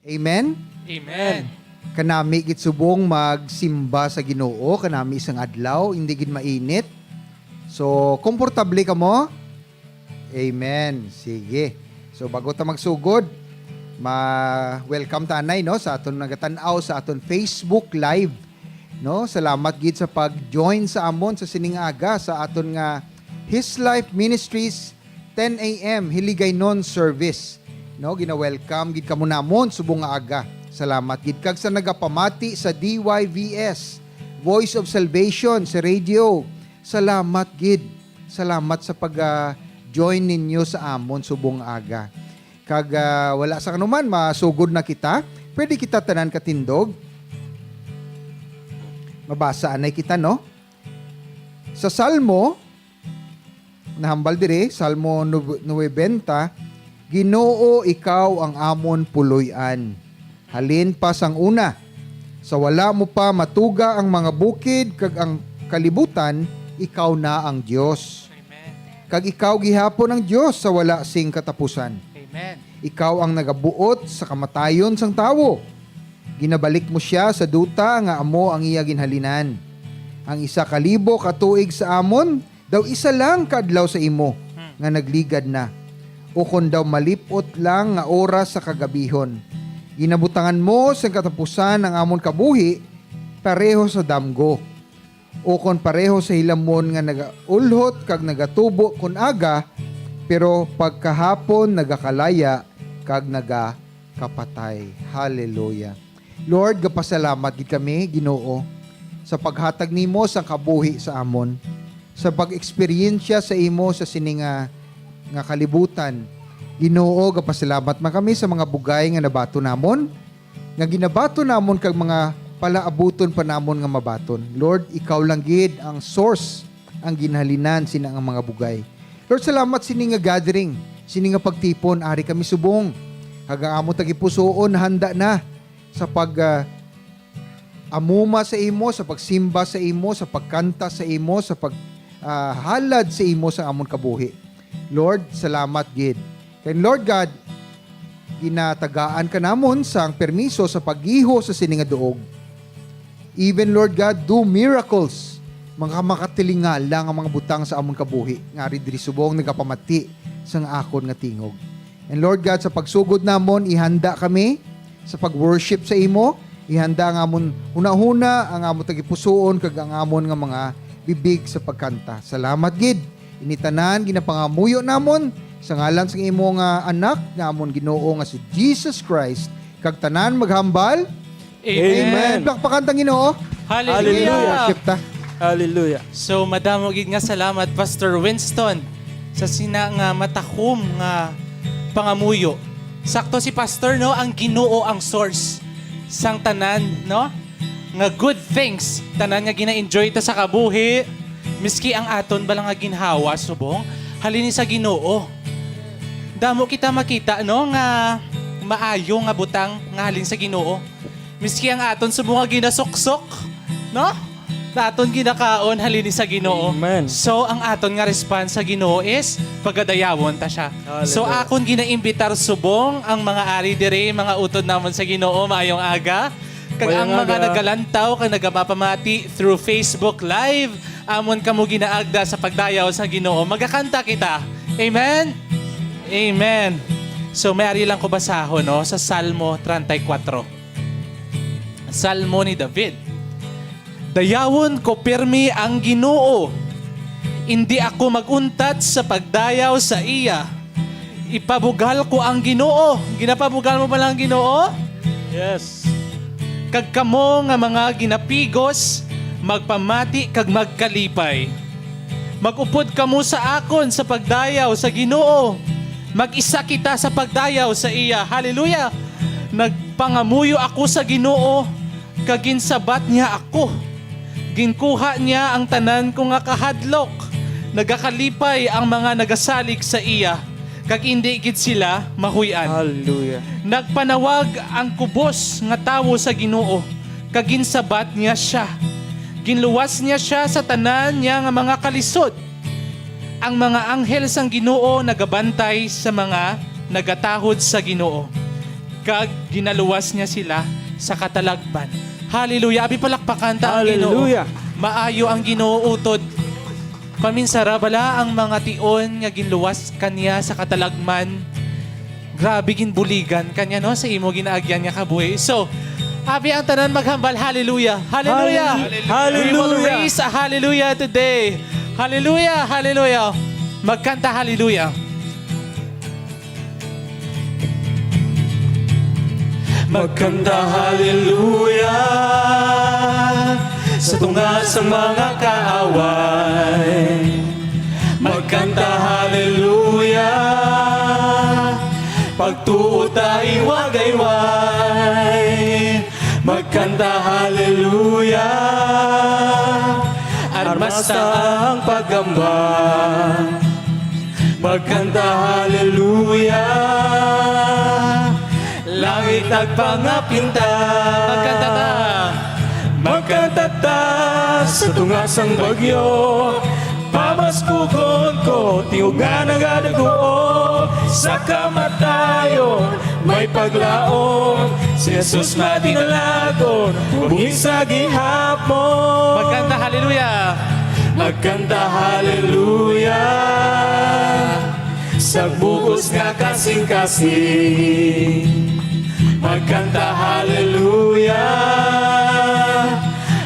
Amen? Amen. Kanami gid subong magsimba sa Ginoo, kanami isang adlaw, hindi gid mainit. So, komportable ka mo? Amen. Sige. So, bago ta magsugod, welcome tanay no sa aton nagatanaw sa aton Facebook Live. No, salamat gid sa pag-join sa amon sa sining aga sa aton nga His Life Ministries 10 a.m. Hiligaynon service. No, gina-welcome gid kamo namon subong nga aga. Salamat gid kag sa nagapamati sa DYVS Voice of Salvation sa radio. Salamat gid. Salamat sa pag-join ninyo sa amon subong aga. Kag wala sa kanuman masugod na kita. Pwede kita tanan katindog. Mabasa anay kita no. Sa Salmo nahambal dire, Salmo 90, Ginoo, ikaw ang amon puloy-an. Halin pa sang una. Sa wala mo pa matuga ang mga bukid kag ang kalibutan, ikaw na ang Dios. Amen. Kag ikaw gihapon ang Dios sa wala sing katapusan. Amen. Ikaw ang nagabuot sa kamatayon sang tawo. Ginabalik mo siya sa duta nga amo ang iya ginhalinan. Ang 1,000 ka tuig sa amon, daw isa lang kadlaw sa imo nga nagligad na. O kung daw malipot lang nga oras sa kagabihon. Ginabutangan mo sa katapusan ng amon kabuhi, pareho sa damgo. O kung pareho sa hilamon nga nagaulhot kag nagatubo kun aga, pero pagkahapon nagakalaya kag nagakapatay. Hallelujah. Lord, gapasalamat gid kami, Ginoo, sa paghatag nimo sa kabuhi sa amon, sa pag-eksperyensya sa imo sa sininga nga kalibutan. Ginoo, gapasalamat man kami sa mga bugay nga nabato namon, nga ginabato namon kag mga palaabuton pa namon nga mabaton. Lord, ikaw lang gid ang source, ang ginhalinan sina ang mga bugay. Lord, salamat sini nga gathering, sini nga pagtipon, ari kami subong. Hagang amo tagipusoon handa na sa amuma sa imo, sa pagsimba sa imo, sa pagkanta sa imo, sa halad sa imo sa amon kabuhi. Lord, salamat gid. And Lord God, ginatagaan ka namon sang permiso sa paggiho sa sininga duog. Even Lord God, do miracles. Mga makatilingal lang ang mga butang sa amon kabuhi. Ngari diri subong nagapamati sang akon nga tingog. And Lord God, sa pagsugod namon, ihanda kami sa pag-worship sa imo. Ihanda ang amon hunahuna, ang amon tagipusoon, kag ang amon nga mga bibig sa pagkanta. Salamat gid. Initanan, ginapangamuyo namon sa ngalan sa imo nga anak nga amon Ginoo nga si Jesus Christ. Kag tanan maghambal. Amen. Pakpakantang Ginoo. Hallelujah. Worship ta. Hallelujah. So, madamo gid nga salamat, Pastor Winston, sa sina nga matakom nga pangamuyo. Sakto si Pastor, no? Ang Ginoo ang source sang tanan, no? Nga good things. Tanan nga gina-enjoy ta sa kabuhi. Miski ang aton balang nga ginhawa, subong, halini sa Ginoo. Damo kita makita, no? Nga maayo nga butang nga halin sa Ginoo. Miski ang aton subong nga ginasuksok, no? Aton ginakaon halini sa Ginoo. Amen. So ang aton nga response sa Ginoo is pagadayawon ta siya. So akon ginaimbitar subong ang mga ari dire, mga utod namon sa Ginoo maayong aga. Kag ang mga nagalantaw kag nagamapamati through Facebook Live, amon kamo ginaagda sa pagdayaw sa Ginoo. Magakanta kita. Amen. Amen. So may ari lang ko basahon no sa Salmo 34. Salmo ni David. Dayawon ko pirmi ang Ginoo. Hindi ako maguntat sa pagdayaw sa iya. Ipabugal ko ang Ginoo. Ginapabugal mo ba lang ang Ginoo? Yes. Kag kamo nga mga ginapigos, magpamati kag magkalipay. Magupod kamo sa akon sa pagdayaw sa Ginoo. Mag-isa kita sa pagdayaw sa iya. Hallelujah! Nagpangamuyo ako sa Ginoo, kag ginsabat niya ako. Ginkuha niya ang tanan ko nga kahadlok. Nagakalipay ang mga nagasalig sa iya, kag hindi gid sila mahuy-an. Hallelujah. Nagpanawag ang kubos nga tawo sa Ginoo, kag ginsabat niya siya. Ginluwas niya siya sa tanan niya nga mga kalisod. Ang mga anghel sang Ginoo nagabantay sa mga nagatahod sa Ginoo. kag ginaluwas niya sila sa katalagman. Hallelujah. Abi palakpakan ta ang Ginoo. Hallelujah. Maayo ang Ginoo utod. Paminsara bala ang mga tion nga ginluwas kanya sa katalagman. Grabe ginbuligan kanya no sa imo ginaagyan nga kabuhi. So, abi ang tanan maghambal. Hallelujah. Hallelujah. Hallelujah. We will raise a hallelujah today. Hallelujah. Hallelujah. Magkanta hallelujah. Magkanta hallelujah sa tunga sa mga kaaway. Magkanta hallelujah pagtuo tayo wagayway. Magkanta hallelujah armas na ang paggamba. Magkanta hallelujah langit at pangapinta. Magkanta ta. Magkanta ta sa tungasang bagyo. Pamaskukon ko, tiugan ang adagoon. Sa kamatayon, may paglaon. Si Jesus madinalagon, buhin sa gihapon. Magkanta hallelujah. Magkanta hallelujah sa bugos nga kasing-kasing. Magkanta hallelujah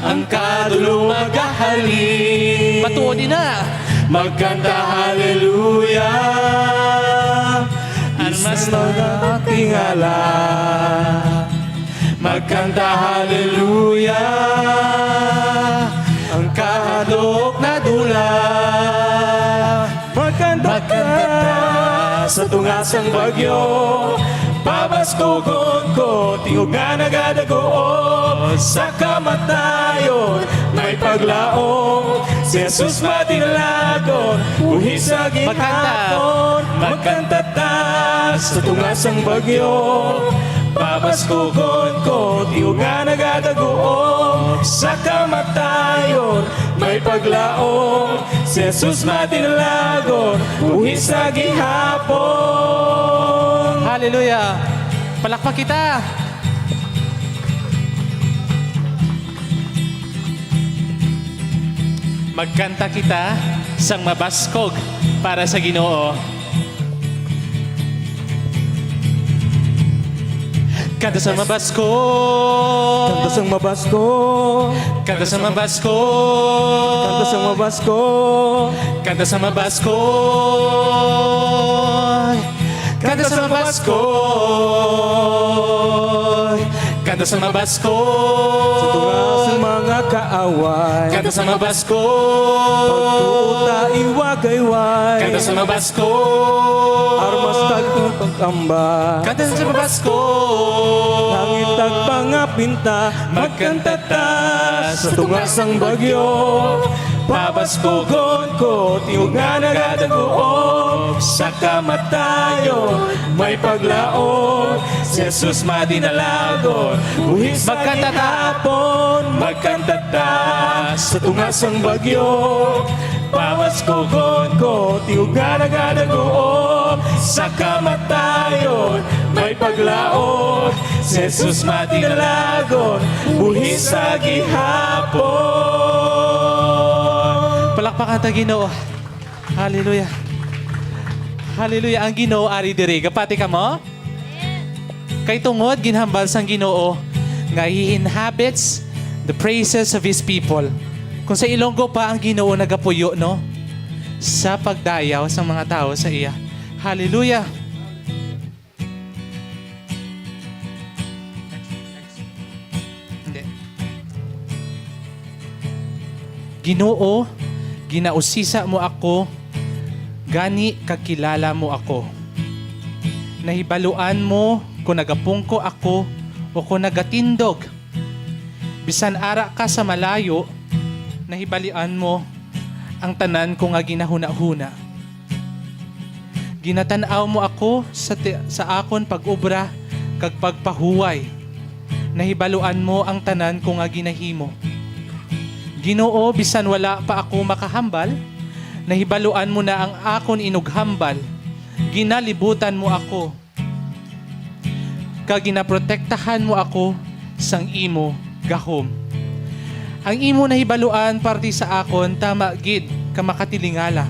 ang kadulong magahali. Matuod na. Magkanta hallelujah ang mas tingala. Magkanta hallelujah ang kahadlok na dula. Magkanta sa tungasang bagyo. Pabaskukon ko, tiugan agad-agoon. Sa kamatayon, may paglaong. Si Jesus madinalagon, buhi sa ginhapon. Magkanta ta sa tungasang bagyo. Pabaskukon ko, tiugan agad-agoon. Sa kamatayon, may paglaong. Si Jesus madinalagon, buhi sa ginhapon. Hallelujah. Palakpak kita. Magkanta kita sang mabaskog para sa Ginoo. Kanta sang mabaskog. Kanta sang mabasko. Kanta sang mabaskog. Kanta sang mabasko. Kanta sang mabaskog. Kanta sa mabaskog. Kanta sa mabaskog. Sa tungasang mga kaaway. Kanta sa mabaskog. Pagtuta iwagayway. Kanta sa mabaskog. Armas tagong pagkamba. Kanta sa mabaskog. Langit at pangapinta. Magkanta ta sa tungasang bagyo. Pabaskukon ko, tiugan agad-agoon. Sa kamatayon, may paglaon. Si Jesus madinalagon, buhi sa Magkanta ta. ginhapon. Magkanta ta sa tungasang bagyo. Pabaskukon ko, tiugan agad-agoon. Sa kamatayon, may paglaon. Si Jesus madinalagon, buhi sa gihapon. Palakpakan ta Ginoo. Hallelujah. Hallelujah. Ang Ginoo ari diri. Kapati ka mo? Kay tungod ginhambal sang Ginoo nga He inhabits the praises of His people. Kung sa Ilonggo pa ang Ginoo nagapuyo no sa pagdayaw sa mga tao sa iya. Hallelujah. Hindi. Ginoo, ginausisa mo ako, gani kakilala mo ako. Nahibaluan mo kung nagapungko ako o kung nagatindog. Bisan ara ka sa malayo, nahibalian mo ang tanan ko nga ginahuna-huna. Ginatanaw mo ako sa akon pag-ubra kag pagpahuway. Nahibaluan mo ang tanan ko nga ginahimo. Ginoo, bisan wala pa ako makahambal, nahibaluan mo na ang akon inughambal. Ginalibutan mo ako. kag ginaprotektahan mo ako sang imo gahom. Ang imo nahibaluan parti sa akon tama gid ka makatilingala.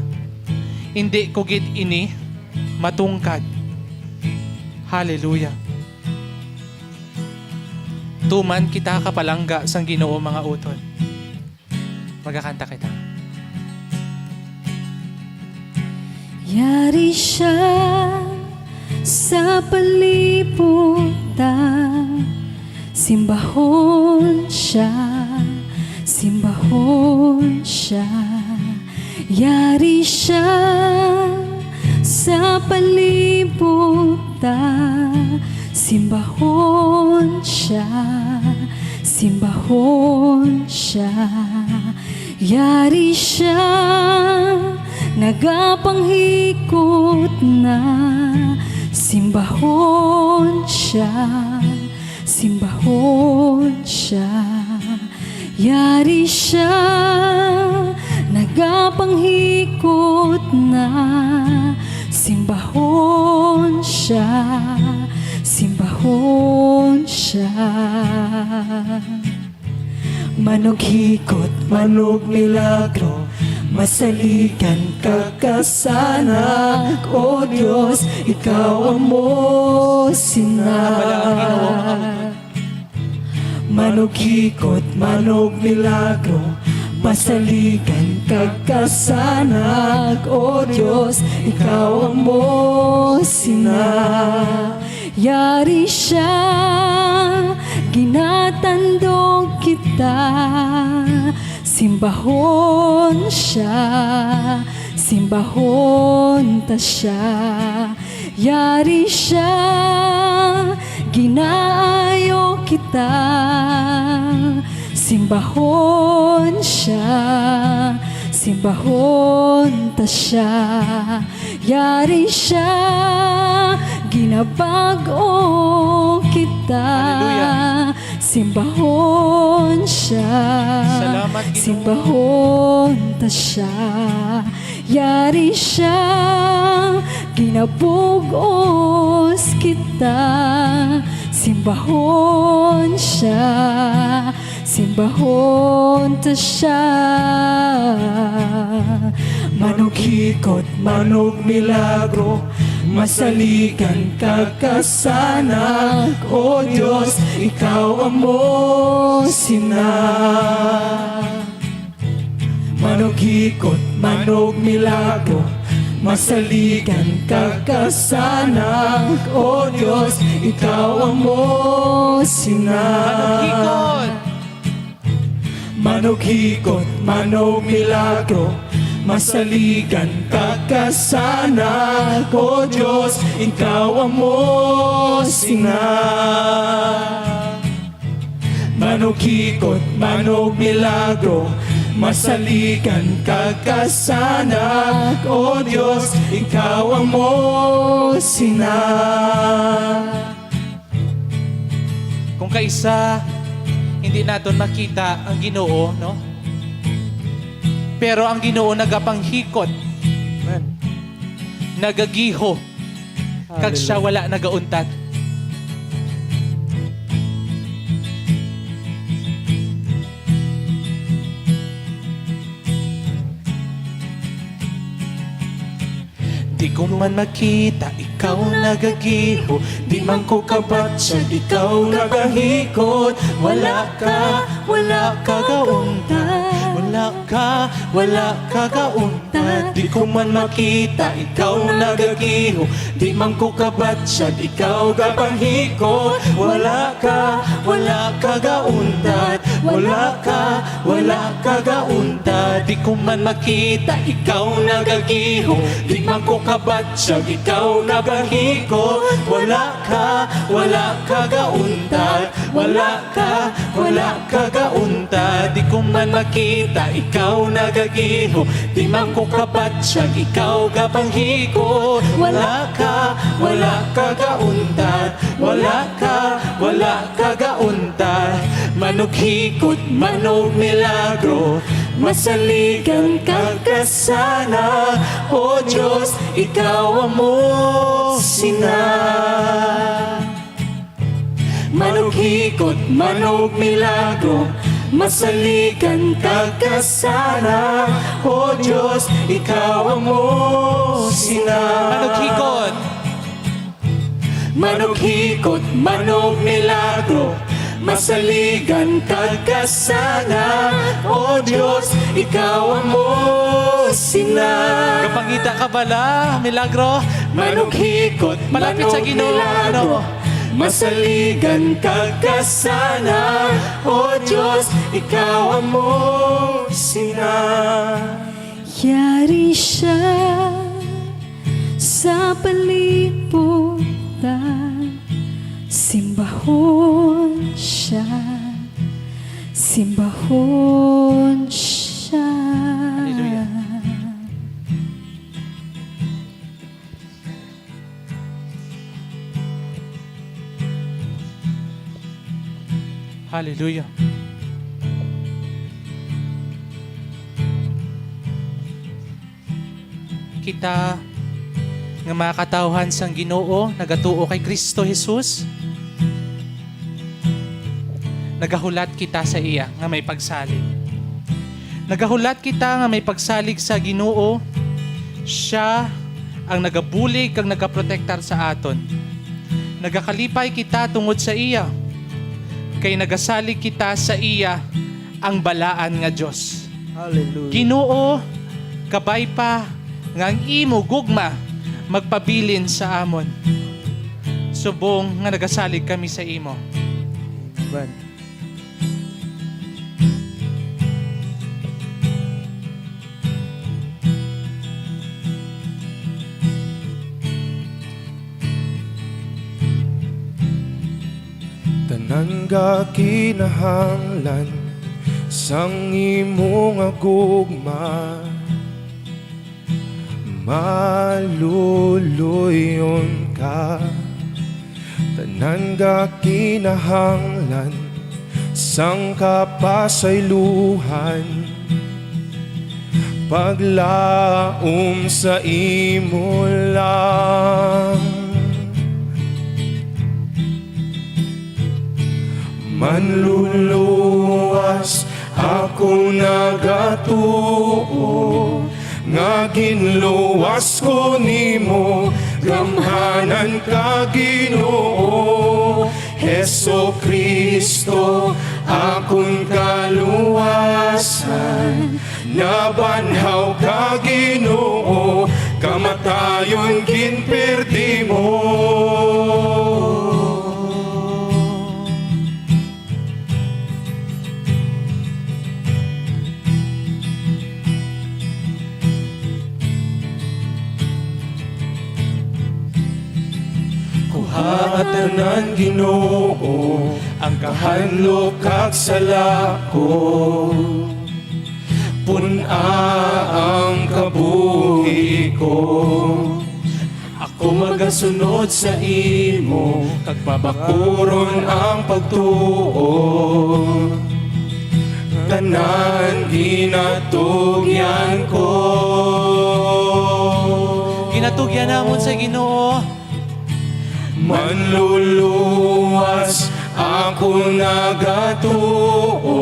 Hindi ko gid ini matungkad. Hallelujah. Tuman kita kapalangga sang Ginoo mga utod. Magkakanta kita. Yari siya sa palibutan, simbahon siya, simbahon siya. Yari siya sa palibutan, simbahon siya, simbahon siya. Yari siya nagapanghikot na, simbahon siya, simbahon siya. Yari siya nagapanghikot na, simbahon siya, simbahon siya. Manog hikot, manog milagro, masaligan kakasanak. O Diyos, ikaw ang mo sinak. Manog hikot, manog milagro, masaligan kakasanak. O Diyos, ikaw ang mo sinak. Yari siya, ginatandog kita, simbahon siya, simbahon ta siya. Yari siya, ginaayo kita, simbahon siya, simbahon ta siya. Yari siya, ginabago kita, Hallelujah. simbahon siya, Salamat, Ginoo. simbahon ta siya. Yari siya, ginabugos kita, simbahon siya, simbahon ta siya. Manog hikot, manog milagro, masaligan kakasanak. O Diyos, ikaw ang mo sinak. Manog hikot, manog milagro, masaligan kakasanak. O Diyos, ikaw ang mo sinak. Ikot! Manog hikot, manog milagro, masaligan kakasanak. O Diyos, ikaw ang mo sinak. Manog hikot, manog milagro, masaligan kakasanak. O Diyos, ikaw ang mo sinak. Kung kaisa, hindi natin makita ang Ginoo, no? Pero ang Ginoo nagapanghikot, nagagiho, kag siya wala nagauntat. Di ko man makita, ikaw nagagiho. Di man ko kabatsa, ikaw nagahikot. Wala ka gaunta. Wala ka gaunta. Di ko man makita, ikaw nagagiho. Di man ko kabatsa, ikaw gapanghikot. Wala ka gaunta. Wala ka gaunta. Di ko man makita, ikaw nagagiho. Di man ko kabatsa, ikaw nagahikot. Wala ka gaunta. Wala ka gaunta. Di ko man makita, ikaw nagagiho. Di man ko kabatsa, ikaw gapanghikot. Wala ka gaunta. Wala ka gaunta. Manog hikot, manog milagro, masaligan kakasana. O Diyos, ikaw ang mo sinak. Manughikot, manog milagro, masalikan kagkasana. O Diyos, Ikaw ang mo sina. Manughikot. Manughikot, manog milagro, masaligan kagkasana. O Diyos, Ikaw ang mo sina. Kapangita ka bala, milagro. Manughikot, Malapit sa manog Ginoo. milagro, masaligan kagkasana. O Diyos, Ikaw ang mo sina. Yari siya sa palibutan, simbahon siya, simbahon siya. Hallelujah. Hallelujah. Kita nga mga katawhan sang Ginoo nagatuo kay Kristo Jesus. Nagahulat kita sa iya nga may pagsalig. Nagahulat kita nga may pagsalig sa Ginoo. Siya ang nagabulig kag nagaprotektar sa aton. Nagakalipay kita tungod sa iya. Kay nagasalig kita sa iya ang balaan nga Dios. Hallelujah. Ginoo, kabay pa nga ang imo gugma magpabilin sa amon. Subong nga nagasalig kami sa imo. Amen. Tanan ga kinahanglan sang imong agugma, maluluyon ka. Tanan ga kinahanglan sang kapasaylohan, paglaom sa imo lang. Manluluwas ako nagatuo, nga ginluwas ko nimo, gamhanan ka Ginoo. Heso Kristo, akong kaluwasan, nabanhaw ka Ginoo, kamatayon ginperdi mo. Tanan Ginoo, ang kahanlo kag sala ko, puna ang kabuhi ko. Ako magasunod sa imo, kag pabakuron ang pagtuo. Tanan ginatugyan ko. Ginatugyan namon sa Ginoo. Manluluwas ako nagatuo,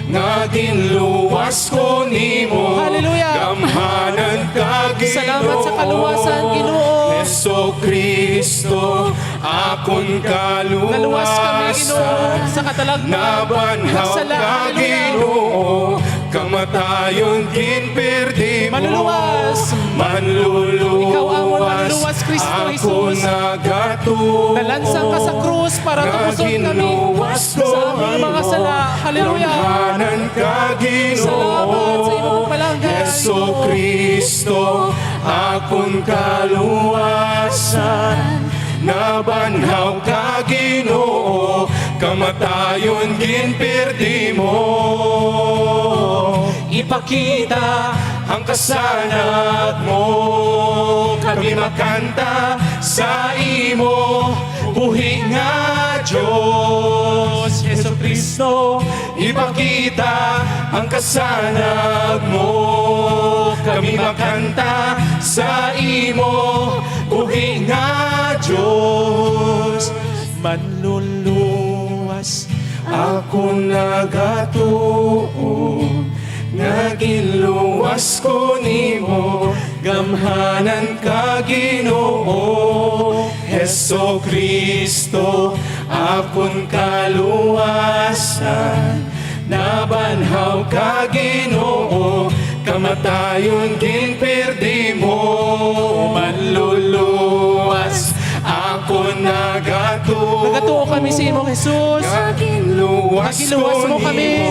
nga ginluwas ko nimo. Hallelujah! Gamhanan ka Ginoo. Salamat sa kaluwasan, Ginoo. Heso Kristo, akong Naluwas kami, Ginoo, kaluwasan, sa katalagman. nabanhaw Nagsala, ka hallelujah. Ginoo, kamatayon ginperdi mo. Manluluwas. Manluluwas. Ikaw amon manluluwas, Kristo ako Jesus. nagatuo, Nalansang ka sa krus para tubuson kami sa aming mga sala. Hallelujah. Gamhanan ka Ginoo. Salamat sa iyong pagpalanggan. Heso Kristo, akong kaluwasan, nabanhaw ka Ginoo, kamatayon ginperdi mo. Ipakita ang kasanag mo, kami makanta sa imo, buhi nga Diyos. Yesu Kristo, ipakita ang kasanag mo, kami makanta sa imo, buhi nga Diyos. Manluluwas luwas. Ako nagatuo nga ginluwas ko nimo, gamhanan ka Ginoo. Heso Kristo akon kaluwasan, nabanhaw ka Ginoo, kamatayon ginperdi mo. Manluluwas ako nagatuo, Nagatuo kami sa imong Jesus. Naginluwas Naginluwas mo kami.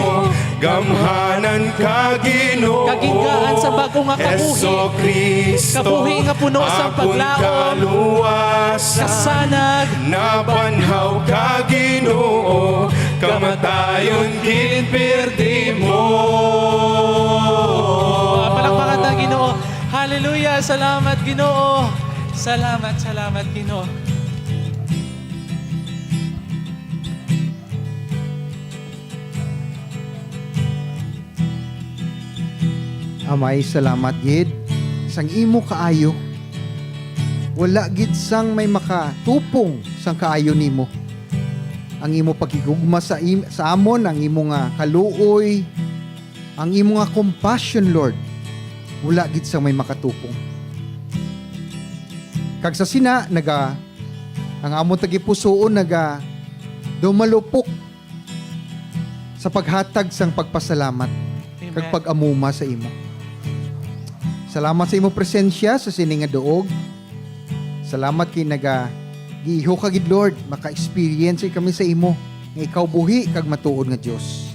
Gamhanan ka Ginoo, Kaginggaan sa bago nga kabuhi. Heso Kristo Kabuhi nga puno sa akon paglaom. kaluwasan, Kasanag. nabanhaw ka Ginoo, kamatayon ginperdi mo. Palakpakan na Ginoo. Hallelujah. Salamat Ginoo. Salamat Ginoo. Amay, salamat gid. Sang imo kaayo. Wala gid sang may makatupong sang kaayo nimo. Ang imo pagigugma sa amon, ang imo nga kaluoy, ang imo nga compassion, Lord. Wala gid sang may makatupong. Kag sa sina ang amon tagipusoon dumalupok sa paghatag sang pagpasalamat kag Amen. pag-amuma sa imo. Salamat sa imo presensya sa sininga doog. Salamat kay giiho ka gid Lord, maka-experience kami sa imo nga ikaw buhi kag matuod nga Dios.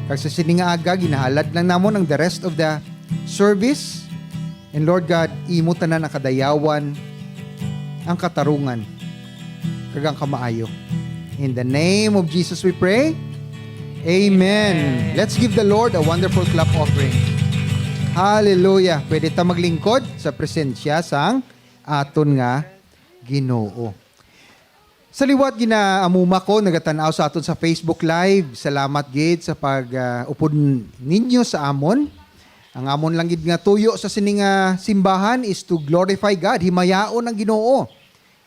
Kag sa sininga aga ginahalad lang namon ang the rest of the service. And Lord God, imo tanan ang kadayawan, ang katarungan, kag ang kamaayo. In the name of Jesus we pray. Amen. Let's give the Lord a wonderful clap offering. Hallelujah. Pwede ta maglingkod sa presensya sang aton nga Ginoo. Sa liwat ginaamuma ko, nagatanaw sa aton sa Facebook Live. Salamat gid sa pag-upod ninyo sa amon. Ang amon lang gid nga tuyo sa sining simbahan is to glorify God, himayaon ang Ginoo,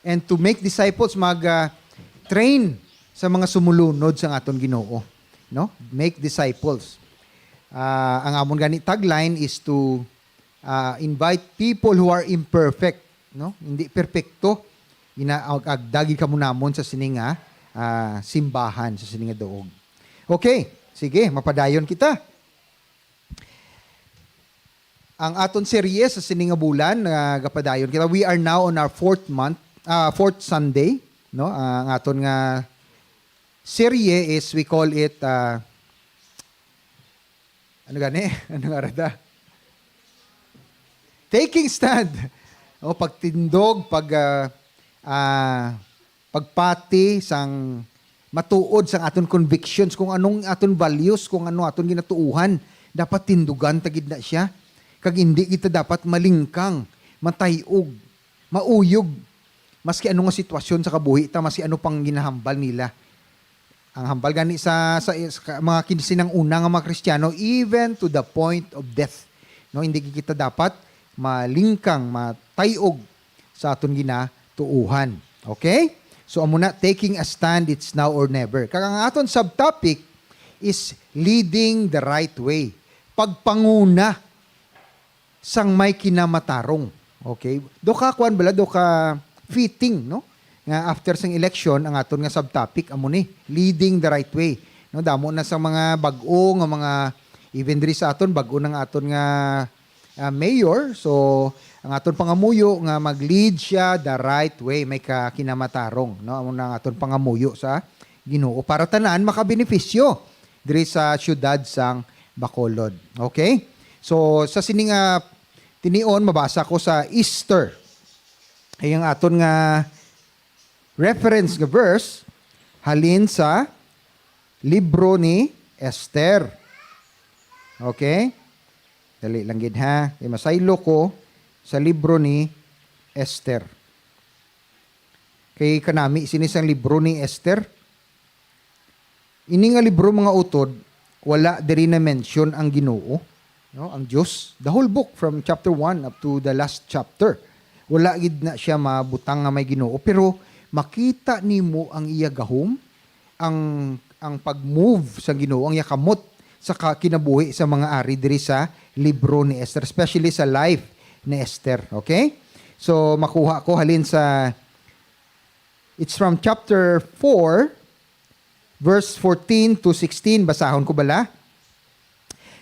and to make disciples, train sa mga sumulunod sa aton Ginoo. No? Make disciples. Ang amon gani tagline is to invite people who are imperfect, no? Hindi perpekto. Agdagi ka namon sa sininga simbahan, sa sininga doog. Okay, sige, mapadayon kita. Ang aton serye sa sininga bulan gapadayon kita. We are now on our fourth Sunday, no? Ang aton nga serye is, we call it ano nga rada? Taking stand. O pagtindog, pagpati sang matuod sang aton convictions, kung anong aton values, kung ano aton ginatuuhan, dapat tindugan tagid na siya. Kag hindi kita dapat malingkang, matayog, mauyog. Maski ano nga sitwasyon sa kabuhi ta, maski ano pang ginahambal nila. Ang hambal gani sa mga kinsinang una nga mga Kristiyano, even to the point of death. No, hindi kita dapat malingkang, matayog sa aton ginatuuhan. Okay? So amuna, taking a stand, it's now or never. Kag ang aton subtopic is leading the right way. Pagpanguna sang may kinamatarong. Okay? Do ka fitting, no? Nga after sang election, ang aton nga subtopic amo ni, leading the right way. No, damo na sa mga bag-o nga mga even diri sa aton bag-o ng aton nga mayor. So ang aton pangamuyo nga mag-lead siya the right way, may kinamatarong, no? Amo na ang aton pangamuyo sa Ginoo para tanan makabenepisyo diri sa syudad sang Bacolod. Okay? So sa sining tinion mabasa ko sa Easter. Ay ang aton nga reference nga verse halin sa libro ni Esther. Okay? Dali lang gid ha. Kay masaylo ko sa libro ni Esther. Kay kanami sinisang libro ni Esther. Ini nga libro mga utod, wala diri na mention ang Ginoo, no? Ang Dios. The whole book from chapter 1 up to the last chapter. Wala gid na siya mabutang nga may Ginoo, pero makita nimo ang iya gahom, ang pag-move sa Ginoo, ang yakamot sa kinabuhi sa mga ari diri sa libro ni Esther, especially sa life ni Esther. Okay? So makuha ko halin sa, it's from chapter 4, verse 14 to 16. Basahon ko bala.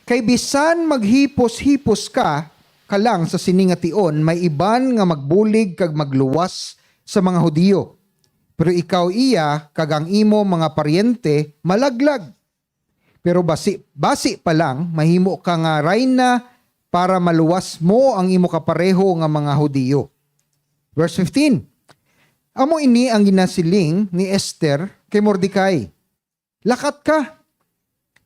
Kay bisan maghipos-hipos ka lang sa siningation, may iban nga magbulig kag magluwas sa mga Hudiyo. Pero ikaw iya, kag ang imo mga paryente, malaglag. Pero basi pa lang, mahimo ka nga rayna para maluwas mo ang imo kapareho nga mga Hudiyo. Verse 15. Amo ini ang ginasiling ni Esther kay Mordecai. Lakat ka.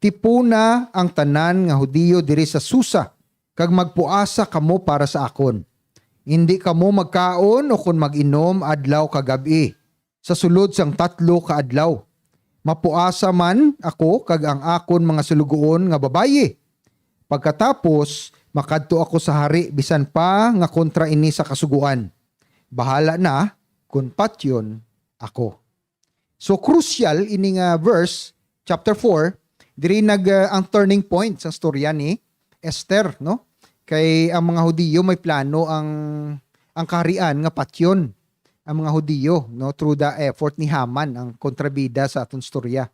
Tipuna ang tanan nga Hudiyo diri sa Susa, kag magpuasa kamo para sa akon. Hindi kamo magkaon o kun mag-inom adlaw kagabi. Sa sulod sang 3 ka adlaw. Mapuasa man ako kag ang akon mga sulugoon nga babayi. Pagkatapos, makadto ako sa hari bisan pa nga kontra ini sa kasuguan. Bahala na kung patyon ako. So crucial ini nga verse, chapter 4, diri ang turning point sa storya ni Esther, no? Kay ang mga Hudiyo may plano ang kaharian nga patyon ang mga Hudiyo, no, through the effort ni Haman, ang kontrabida sa aton storya.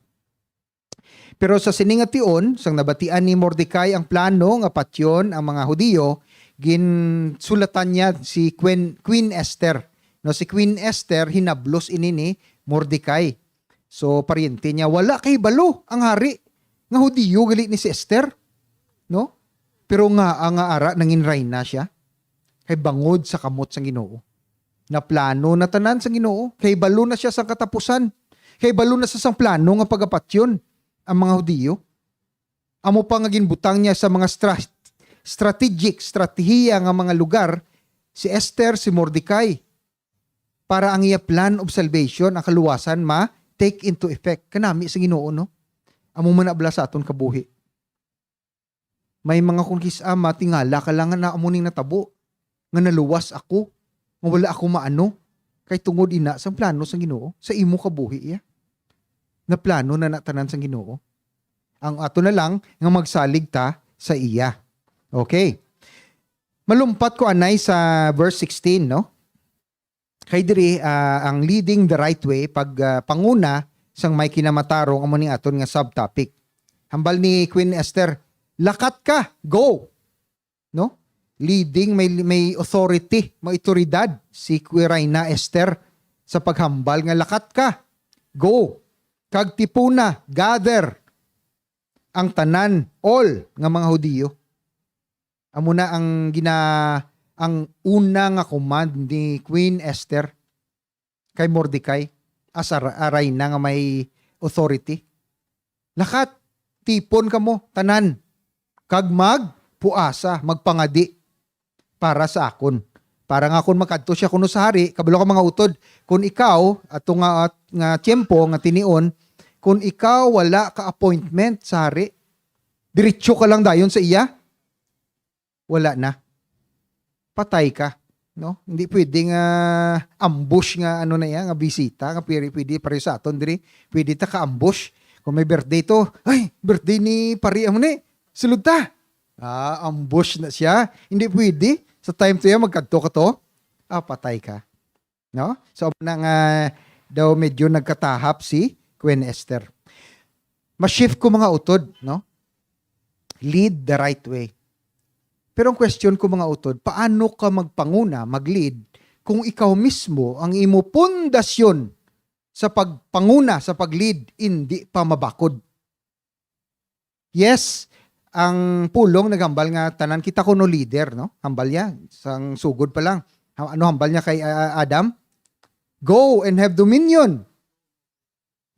Pero sa siningation, sang nabatian ni Mordecai ang plano nga patyon ang mga Hudiyo, ginsulatan niya si Queen Esther. No, si Queen Esther hinablos ini ni Mordecai. So paryente niya, wala kay balo ang hari nga Hudiyo gali ni si Esther, no? Pero nga ang ara nangin reyna siya kay bangod sa kamot sang Ginoo. Na plano na tanan sa Ginoo, kay balo na siya sa katapusan. Kay balo na sa sang plano nga pagapatyon ang mga Hudiyo. Amo pa nga ginbutang niya sa mga stratehiya nga mga lugar si Esther, si Mordecai, para ang iya plan of salvation, ang kaluwasan take into effect. Kanami sa Ginoo, no? Amo man abla sa aton kabuhi. May mga kungkisa matingala ka lang na amuning natabo nga naluwas ako. Nga wala ako maano, kay tungod ina sa plano sang Ginoo, sa imo kabuhi iya. Na plano na natanan sang Ginoo. Ang ato na lang nga magsalig ta sa iya. Okay. Malumpat ko anay sa verse 16, no? Kay diri ang leading the right way pag panguna sang may kinamatarong amo ning aton nga subtopic. Hambal ni Queen Esther, lakat ka, go. No? Leading, may authority, may otoridad si Queen Esther sa paghambal nga lakat ka, go. Kag tipuna, gather ang tanan, all nga mga Hudiyo. Amo na ang una nga command ni Queen Esther kay Mordecai as aray na nga may authority. Lakat, tipon kamo, tanan, kag magpuasa, magpangadi para sa akon. Para nga kung makadto siya kuno sa hari, kabalo ka mga utod, kung ikaw, ato nga tiyempo, nga tinion, kung ikaw wala ka appointment sa hari, diretso ka lang dayon sa iya, wala na. Patay ka. No? Hindi pwedeng ambush nga ano na yan, nga bisita, nga pwede pare sa aton diri, pwede ta ka ambush. Kung may birthday to, ay, birthday ni pari amo ni, sulod ta. Ambush na siya. Hindi pwede. Sa time to yan, magkadto ka to, patay ka. No? So, daw medyo nagkatahap si Queen Esther. Ma-shift ko mga utod, no? Lead the right way. Pero ang question ko mga utod, paano ka magpanguna, mag-lead, kung ikaw mismo ang imo pundasyon sa pagpanguna, sa pag-lead, hindi pa mabakod? Yes, ang pulong naghambal nga tanan kita kuno leader, no? Hambal niya sang sugod pa lang. Ano hambal niya kay Adam? Go and have dominion.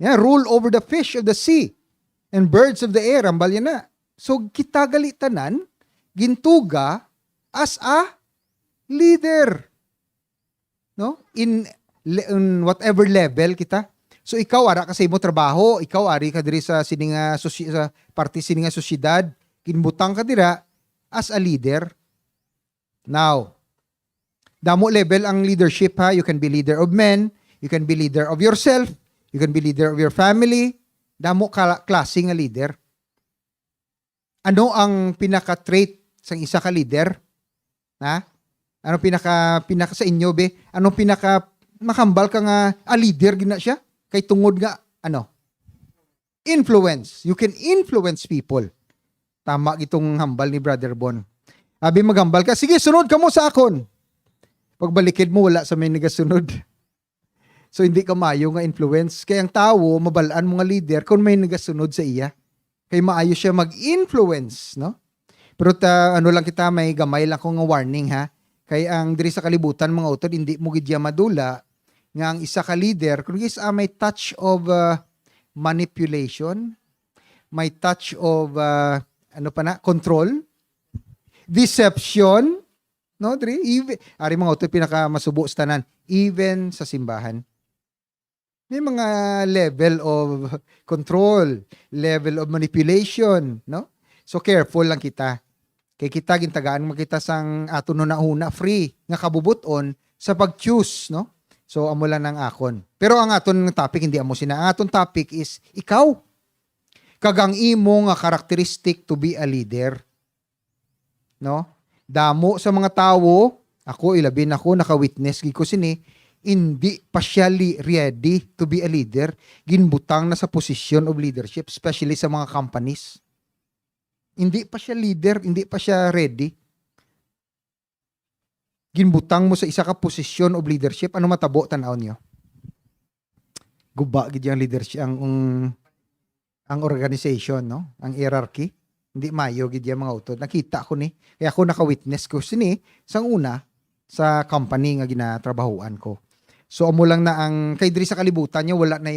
Yeah, rule over the fish of the sea and birds of the air. Hambal niya na. So kita gali tanan gintuga as a leader. No? In whatever level kita. So ikaw ara kasi mo trabaho, ikaw ari ka diri sa sininga sa parte sininga sosyedad, kinbutang ka dira as a leader. Now, damo level ang leadership ha. You can be leader of men, you can be leader of yourself, You can be leader of your family. Damo klase nga leader. Ano ang pinaka-trait sa isa ka leader? Ha? Ano pinaka sa inyo be? Anong pinaka makambal ka nga leader gina siya? Kay tungod nga ano? Influence. You can influence people. Tama gitong hambal ni Brother Bon. Abi maghambal ka, sige sunod ka mo sa akon. Pagbalikid mo wala sa may nagasunod. So hindi ka maayo nga influence. Kaya ang tao mabalaan mo nga leader kung may nagasunod sa iya. Kay maayo siya mag-influence, no? Pero ano lang kita, may gamay lang kong warning ha. Kay ang diri sa kalibutan mga utod, hindi mo gidya madula nga ang isa ka leader, kung may touch of manipulation, may touch of control, deception, no? Ari mga utod pinaka masubo sa tanan, even sa simbahan. May mga level of control, level of manipulation, no? So careful lang kita. Kay kita gintagaan makita sang aton no nauna free nga kabubuton sa pag-choose, no? So amo lang ang akon. Pero ang aton topic hindi amo sina. Ang aton topic is ikaw. Kagang imo nga characteristic to be a leader. No? Damo sa mga tawo, ako ilabin ako naka-witness gid ko sini, hindi pa siya ready to be a leader, ginbutang na sa position of leadership, especially sa mga companies. Hindi pa siya leader, hindi pa siya ready. Ginbutang mo sa isa ka position of leadership, ano matabo tanaw niyo? Guba gid yung leadership ang organization, no? Ang hierarchy. Hindi mayo gid yung mga utod. Nakita ko ni, kaya ako naka-witness ko sini sang una sa company nga ginatrabahuan ko. So amo lang na ang kay diri sa kalibutan niya wala na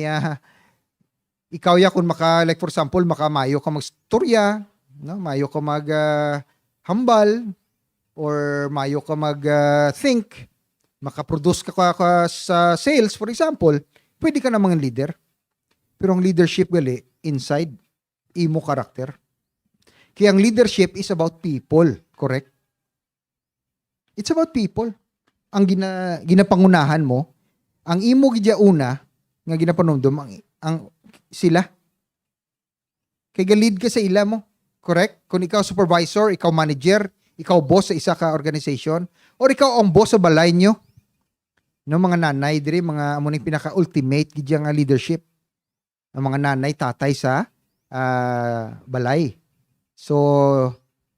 ikaw ya kung like for example makamayo ka magstorya, no? Mayo ka mag hambal or mayo ka mag think, makaproduce ka sa sales for example, pwede ka na mga leader. Pero ang leadership gali inside imo character. Kaya ang leadership is about people, correct? It's about people. Ang ginapangunahan mo, ang imo gidya una nga ginapanumdum ang sila. Kay galid ka sa ila mo, correct? Kung ikaw supervisor, ikaw manager, ikaw boss sa isa ka organization, or ikaw ang boss sa balay nyo, no, mga nanay diri, mga amo ning pinaka-ultimate gidya nga leadership. Ang mga nanay, tatay sa balay. So,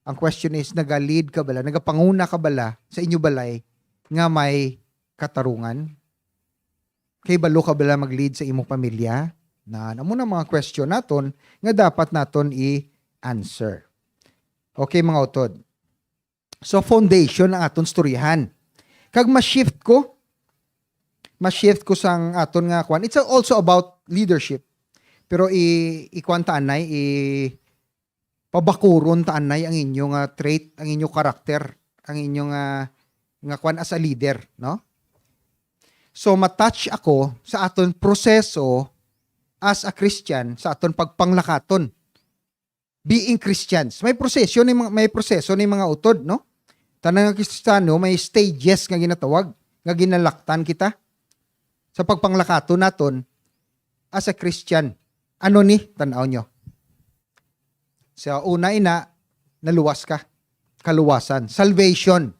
ang question is, naga-lead ka bala, nagapanguna ka bala sa inyo balay nga may katarungan? Kay balo ka bala mag-lead sa imong pamilya? Na mo na mga question naton nga dapat naton i-answer. Okay mga utod. So, foundation ang aton storyahan. Kag ma-shift ko sang aton nga kwan. It's also about leadership. Pero i-kwan taanay, pabakuron taanay ang inyong trait, ang inyong karakter, ang inyong nga kwan as a leader, no? So matouch ako sa aton proseso as a Christian, sa aton pagpanglakaton. Being Christians, may proseso ni mga utod, no? Tanang nga Kristiyano may stages nga ginatawag, nga ginalaktan kita sa pagpanglakaton naton as a Christian. Ano ni tanaw nyo? Sa una naluwas ka. Kaluwasan. Salvation.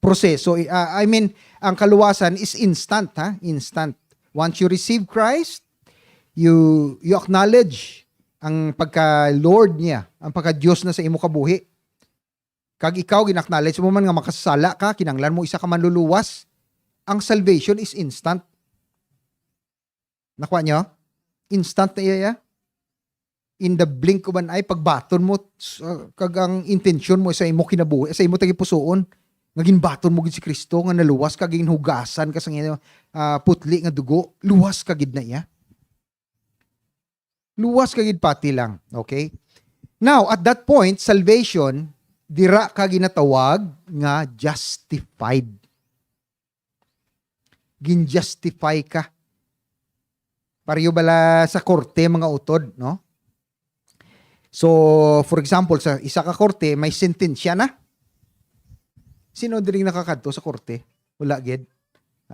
Proseso. Ang kaluwasan is instant, ha? Instant. Once you receive Christ, you acknowledge ang pagka-Lord niya, ang pagka-Diyos na sa imo kabuhi. Kag ikaw, ginacknowledge mo man nga makasala ka, kinanglan mo isa ka manluluwas, ang salvation is instant. Nakuha nyo? Instant na iya. In the blink of an eye, pagbaton mo, kag ang intensyon mo sa imo kinabuhi, sa imo tagipusoon, naging baton mo gid si Kristo, nga naluwas ka, gin hugasan ka sa putli nga dugo, luwas ka gid na iya. Luwas ka gid pati lang. Okay? Now, at that point, salvation, dira ka ginatawag nga justified. Gin-justify ka. Pariyo bala sa korte mga utod, no? So, for example, sa isa ka korte, may sentensya na. Sino diring nakakadto sa korte? Wala gid.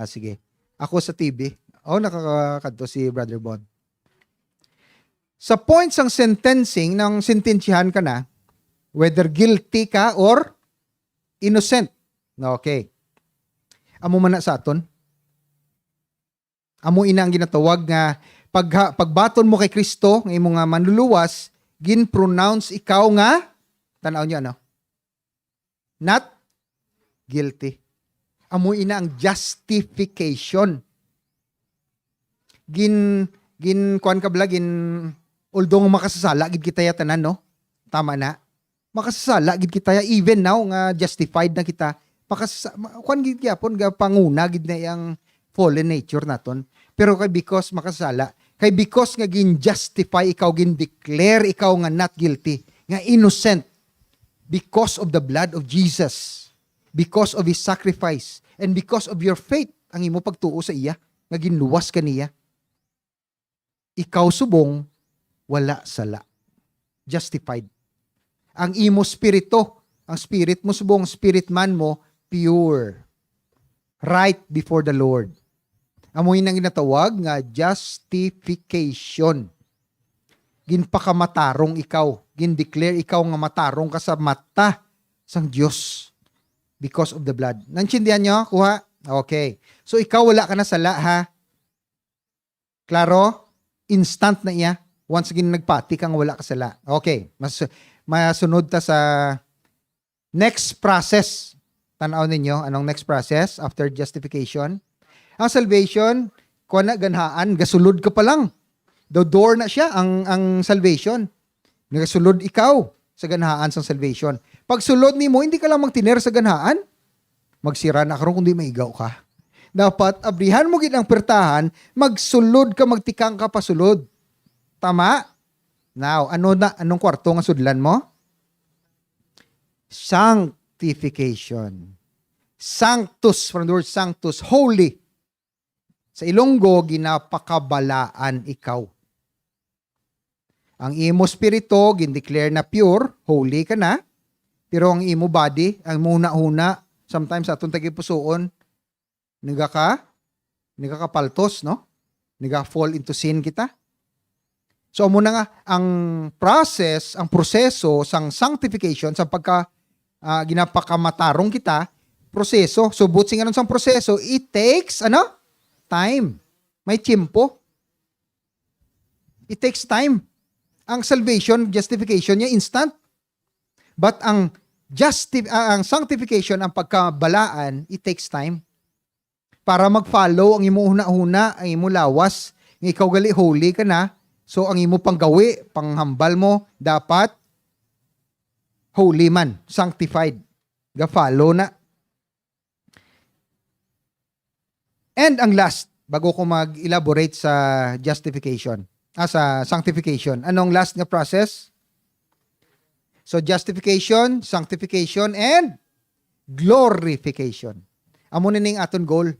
Sige. Ako sa TV. nakakakadto si Brother Bon. Sa point ng sentencing, ng sentensyahan ka na, whether guilty ka or innocent. Okay. Amo man na sa aton. Amo ina ang ginatawag nga pagbaton mo kay Kristo, ng imong nga manluluwas, gin-pronounce ikaw nga, tanaw niyo ano? Not guilty. Amo ina ang justification. Kuan ka bala, although makasasala, gid kita ya tanan, no? Tama na. Makasasala, gid kita ya, even now, nga justified na kita. Kuan gid yapon, panguna, gid na yang fallen nature naton. Pero kay because makasasala, kay because nga gin-justify, ikaw gin-declare, ikaw nga not guilty, nga innocent, because of the blood of Jesus, because of His sacrifice, and because of your faith, ang imo pagtuo sa iya, nga ginluwas ka niya. Ikaw subong, wala sala. Justified. Ang imo spirito, ang spirit mo subong, spirit man mo, pure. Right before the Lord. Amoy nang ginatawag nga justification. Ginpakamatarong ikaw. Gin-declare ikaw nga matarong ka sa mata sang Diyos because of the blood. Naintindihan nyo? Kuha? Okay. So ikaw wala ka na sala, ha? Klaro? Instant na iya. Once again nagpati kang wala ka sala. Okay. Masunod ta sa next process. Tanaw ninyo, anong next process after justification? Ang salvation, kuha na ganhaan, gasulod ka pa lang. The door na siya, ang salvation. Nagasulod ikaw sa ganhaan sa salvation. Pag sulod ni mo, hindi ka lang magtiner sa ganhaan. Magsira na karon kundi maigaw ka. Dapat, abrihan mo gid ang pertahan, magsulod ka, magtikang ka pasulod. Tama? Now, anong kwarto nga sudlan mo? Sanctification. Sanctus, from the word sanctus, holy. Sa Ilonggo, ginapakabalaan ikaw. Ang imo spirito, gindeclare na pure, holy ka na. Pero ang imo body, ang muna-una, sometimes atong tagipusoon, nagakapaltos, no? Nagaka-fall into sin kita. So, muna nga, ang process, ang proseso sang sanctification, sa ginapakamatarong kita, proseso, subot nga nun sang proseso, it takes, time. May tiempo. It takes time. Ang salvation, justification niya, instant. But ang sanctification, ang pagkabalaan, it takes time. Para mag-follow ang imo una-una, ang imo lawas, ng ikaw gali holy ka na, so ang imo panggawi, panghambal mo, dapat holy man, sanctified. Ga-follow na. And ang last, bago ko mag-elaborate sa justification, sa sanctification. Anong last na process? So justification, sanctification, and glorification. Amo na ning aton goal.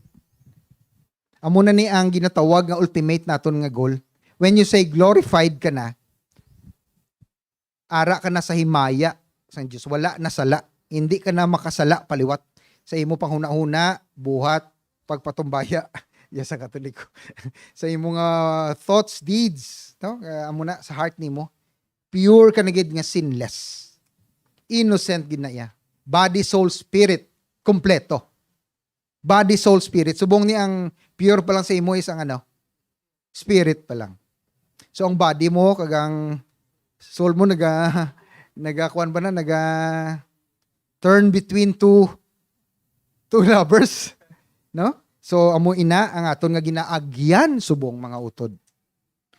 Amo na ni ang ginatawag nga ultimate naton nga goal. When you say glorified ka na, ara ka na sa himaya sa Diyos. Wala na sala. Hindi ka na makasala paliwat. Sa imo panghuna-huna, buhat, pagpatumbaya, sa Katoliko. Sa imo nga thoughts, deeds, no? Amo na sa heart nimo, pure ka na gid nga sinless. Innocent gid na iya. Body, soul, spirit, kompleto. Body, soul, spirit. Subong ni ang pure pa lang sa imo is ang spirit pa lang. So ang body mo kagang soul mo nagakuan ba na turn between two lovers, no? So amo ina ang aton nga ginaagyan subong mga utod.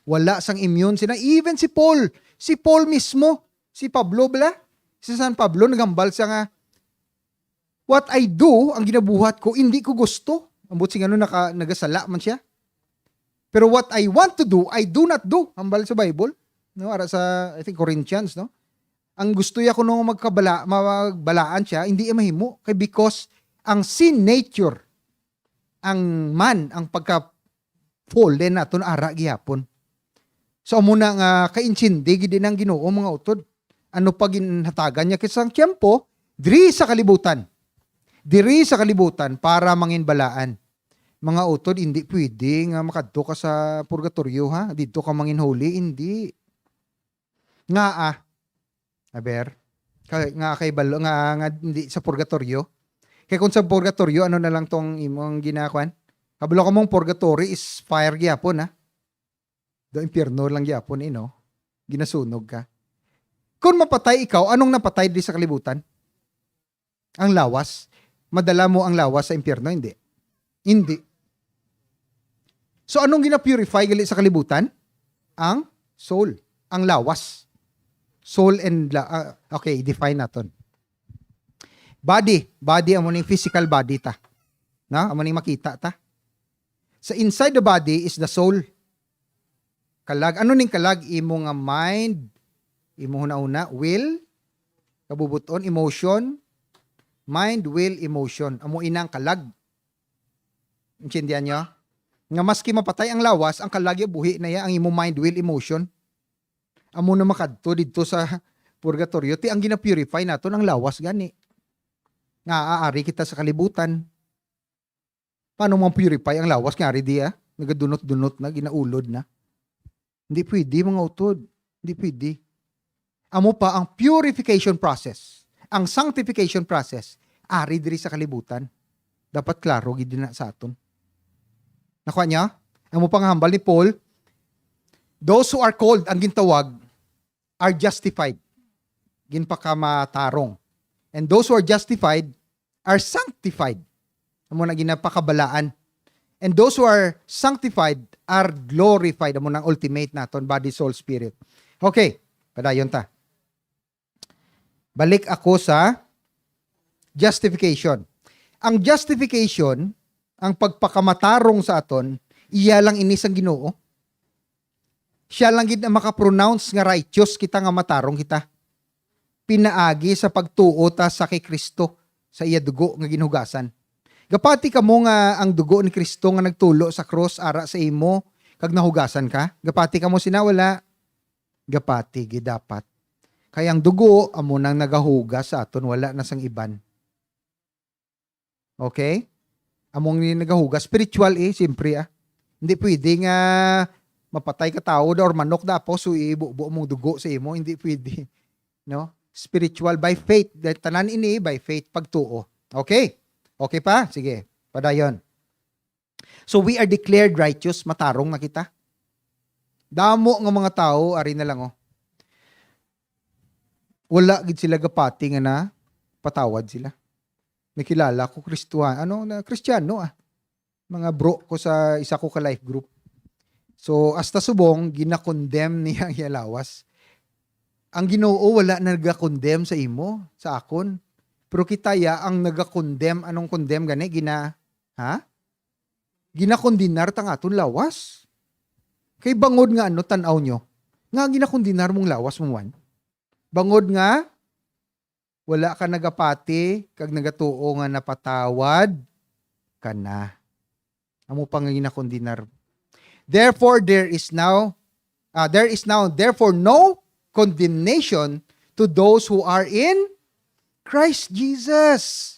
Wala sang immune sila, even si Paul mismo, si Pablo bala, si San Pablo nagambal siya nga, what I do, ang ginabuhat ko, hindi ko gusto. Ambot sing nagasala man siya. Pero what I want to do, I do not do. Hambal sa Bible, no? Ara sa I think Corinthians, no? Ang gusto ya ko nung magbalaan siya, hindi mahimo kay because ang sin nature, ang man, ang pagka-fallen naton ara gihapon. So muna nga kaintsindi gid ang Ginoo mga utod. Ano pa ginhatagan niya kisang tiempo diri sa kalibutan. Diri sa kalibutan para manginbalaan. Mga utod, hindi pwede nga makadto ka sa purgatorio ha. Dito ka manginhuli, hindi. Nga aber, nga kay balo, nga hindi sa purgatorio. Kaya kung sa purgatorio, ano na lang tong imong ginakwan? Kabalo ka mong purgatory is fire gyapon ha. Do impyerno lang gyapon no. Ginasunog ka. Kung mapatay ikaw, anong napatay di sa kalibutan? Ang lawas. Madala mo ang lawas sa impyerno? Hindi. Hindi. So anong gina-purify gali sa kalibutan? Ang soul. Ang lawas. Soul and okay, define naton. Body amo ning physical body ta. Na, amo ning makita ta. Sa inside the body is the soul. Kalag, ano ning kalag? Imo nga mind, imo una will, kabubuton, emotion, mind, will, emotion. Amo inang kalag. Intindihan niyo? Nga maski mapatay ang lawas, ang kalag buhi na ya ang imo mind, will, emotion. Amo na makadto didto sa purgatorio, ti ang gina-purify naton ang lawas gani. Nga aari kita sa kalibutan. Paano mo purify ang lawas nga ari di nagadunot-dunot na, ginaulod na. Hindi pwede mga utod. Hindi pwede. Amo pa ang purification process, ang sanctification process, ari diri sa kalibutan. Dapat klaro gid na sa aton. Nakuha niya? Amo pang hambal ni Paul, those who are called, ang gintawag, are justified. Ginpakamatarong. And those who are justified are sanctified. Amo na ginapakabalaan. And those who are sanctified are glorified. Amo nang ultimate naton, body, soul, spirit. Okay, padayon ta. Balik ako sa justification. Ang justification, ang pagpakamatarong sa aton, iya lang inis ang Ginoo. Siya lang gid na makapronounce nga righteous kita nga matarong kita. Pinaagi sa pagtuo ta sa kay Kristo sa iya dugo nga ginugasan. Gapati kamo nga ang dugo ni Kristo nga nagtulo sa cross ara sa imo kag nahugasan ka. Gapati kamo sinawala. Gapati gid dapat. Kaya ang dugo amo nang nagahugas sa aton, wala na sang iban. Okay? Among ni nagahugas spiritual siyempre Hindi pwede nga mapatay ka tao or manok dapo so ibubo mong dugo sa imo, hindi pwede. No? Spiritual by faith. Tanan ini by faith pagtuo. Okay? Okay pa? Sige. Padayon. So we are declared righteous, matarong na kita. Damo nga mga tao, ari na lang wala gid sila gapati nga na patawad sila. Nakilala ko Kristiyano Mga bro ko sa isa ko ka life group. So hasta subong gina-condemn niya ang lawas. Ang Ginoo wala na naga-condemn sa imo, sa akon. Pero kita ang naga-condemn, anong condemn gani? Gina-kondinar tang aton lawas. Kay bangod nga tanaw nyo. Nga gina-kondinar mong lawas mo man. Bangod nga wala ka nagapati kag nagatuo nga napatawad ka na. Amo pang gina-kondinar. Therefore there is now therefore no condemnation to those who are in Christ Jesus.